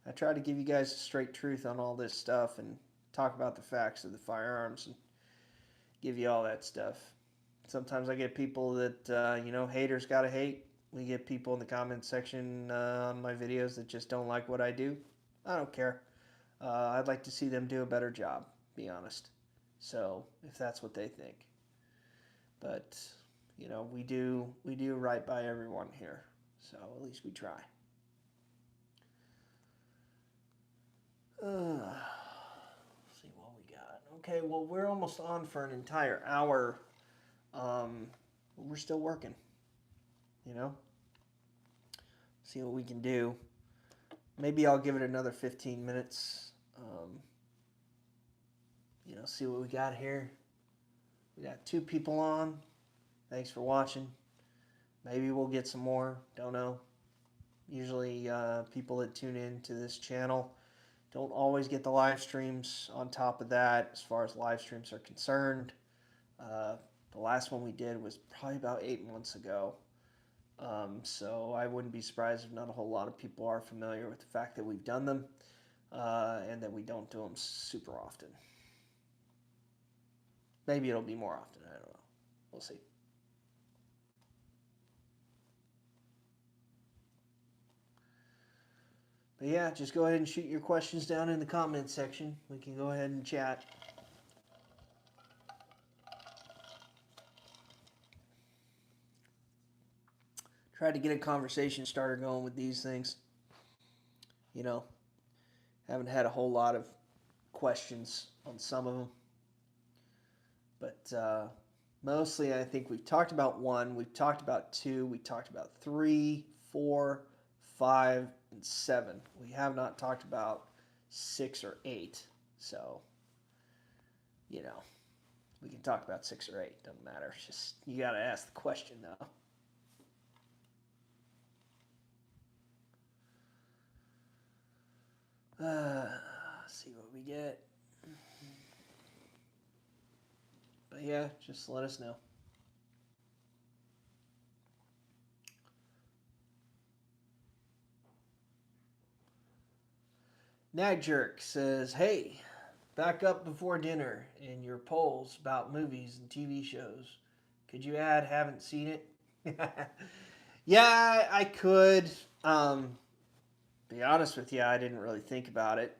Speaker 1: I try to give you guys the straight truth on all this stuff and talk about the facts of the firearms and give you all that stuff. Sometimes I get people that, haters gotta hate. We get people in the comment section on my videos that just don't like what I do. I don't care. I'd like to see them do a better job, be honest. So, if that's what they think. But, we do right by everyone here. So, at least we try. Let's see what we got. Okay, well, we're almost on for an entire hour. We're still working, see what we can do. Maybe I'll give it another 15 minutes. see what we got here. We got 2 people on. Thanks for watching. Maybe we'll get some more. Don't know. Usually people that tune in to this channel don't always get the live streams on top of that as far as live streams are concerned. The last one we did was probably about 8 months ago. So I wouldn't be surprised if not a whole lot of people are familiar with the fact that we've done them and that we don't do them super often. Maybe it'll be more often. I don't know. We'll see. But yeah, just go ahead and shoot your questions down in the comments section. We can go ahead and chat. Try to get a conversation starter going with these things. Haven't had a whole lot of questions on some of them. But mostly I think we've talked about 1, we've talked about 2, we talked about 3, 4, 5, and 7. We have not talked about 6 or 8. So, we can talk about 6 or 8. Doesn't matter. It's just, you got to ask the question, though. See what we get. But yeah, just let us know. Nag Jerk says, hey, back up before dinner in your polls about movies and TV shows. Could you add haven't seen it? Yeah, I could. Be honest with you, I didn't really think about it.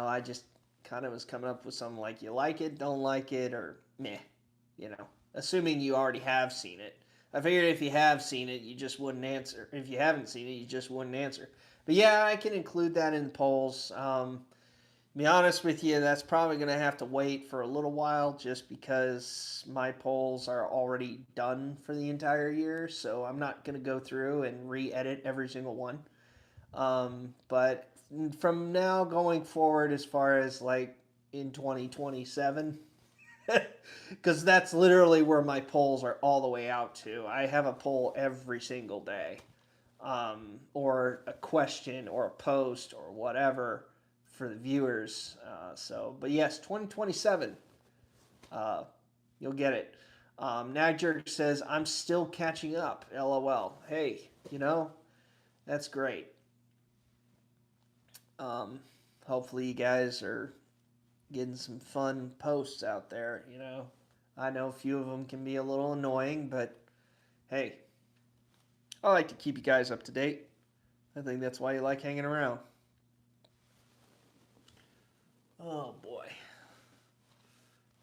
Speaker 1: I just kind of was coming up with something like you like it, don't like it, or meh. Assuming you already have seen it. I figured if you have seen it, you just wouldn't answer. If you haven't seen it, you just wouldn't answer. But yeah, I can include that in the polls. To be honest with you, that's probably going to have to wait for a little while just because my polls are already done for the entire year. So I'm not going to go through and re-edit every single one. But from now going forward, as far as like in 2027, because that's literally where my polls are all the way out to. I have a poll every single day, or a question or a post or whatever for the viewers. But yes, 2027, you'll get it. Nagjerk says, I'm still catching up, LOL. Hey, that's great. Hopefully you guys are getting some fun posts out there, I know a few of them can be a little annoying, but hey, I like to keep you guys up to date. I think that's why you like hanging around. Oh boy.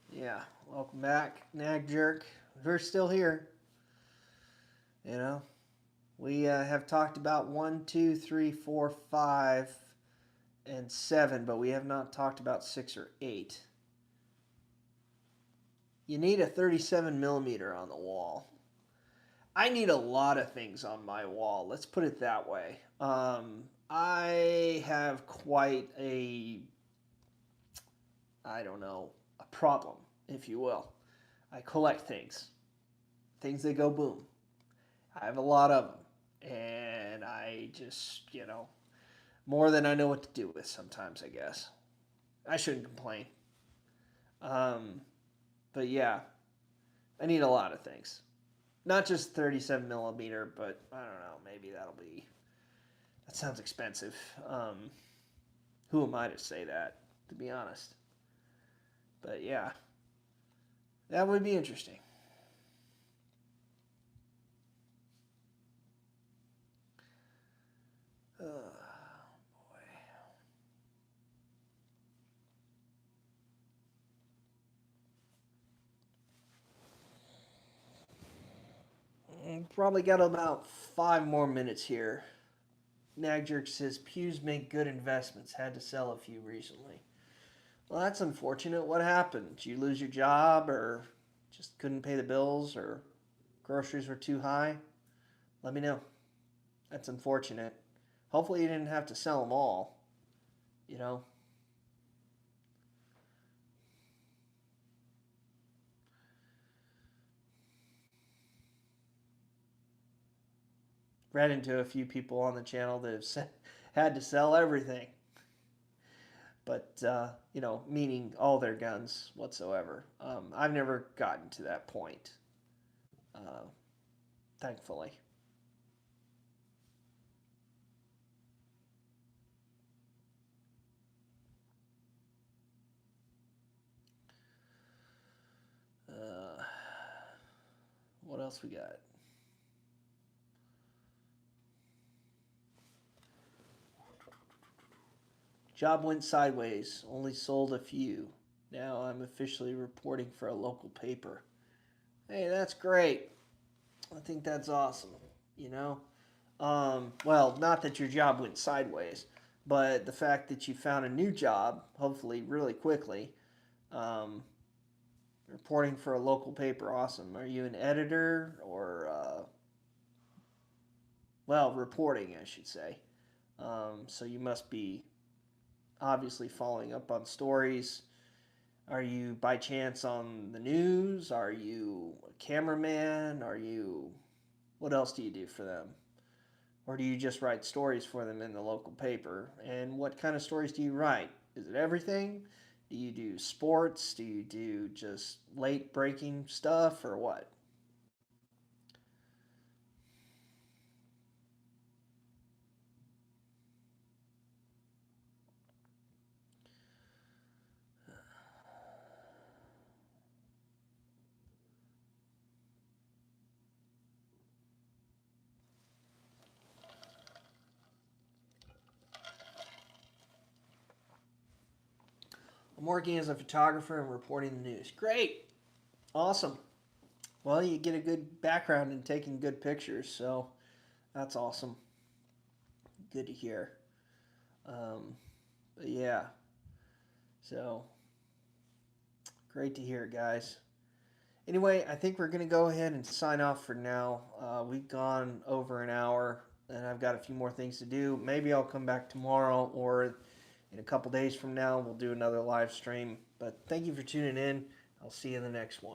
Speaker 1: Yeah, welcome back, Nag Jerk. We're still here. We have talked about 1, 2, 3, 4, 5, and 7, but we have not talked about 6 or 8. You need a 37 millimeter on the wall. I need a lot of things on my wall. Let's put it that way. I have quite a problem, if you will. I collect things that go boom. I have a lot of them, and I just, more than I know what to do with sometimes, I guess. I shouldn't complain. But yeah, I need a lot of things. Not just 37 millimeter, but I don't know, maybe that sounds expensive. Who am I to say that, to be honest? But yeah, that would be interesting. Oh, boy. Probably got about 5 more minutes here. Nagjerk says, pews make good investments. Had to sell a few recently. Well, that's unfortunate. What happened? Did you lose your job, or just couldn't pay the bills, or groceries were too high? Let me know. That's unfortunate. Hopefully you didn't have to sell them all. ran into a few people on the channel that have had to sell everything, but you know, meaning all their guns whatsoever. I've never gotten to that point, uh, thankfully. Uh, what else we got? Job went sideways. Only sold a few. Now I'm officially reporting for a local paper. Hey, that's great. I think that's awesome. You know, well, not that your job went sideways, but the fact that you found a new job, hopefully really quickly, um, reporting for a local paper, awesome. Are you an editor or, well, reporting, I should say. So you must be obviously following up on stories. Are you by chance on the news? Are you a cameraman? Are you, what else do you do for them? Or do you just write stories for them in the local paper? And what kind of stories do you write? Is it everything? Do you do sports? Do you do just late breaking stuff or what? I'm working as a photographer and reporting the news. Great. Awesome. Well, you get a good background in taking good pictures, so that's awesome. Good to hear. But yeah, so great to hear, guys. Anyway, I think we're going to go ahead and sign off for now. We've gone over an hour, and I've got a few more things to do. Maybe I'll come back tomorrow or in a couple days from now. We'll do another live stream. But thank you for tuning in. I'll see you in the next one.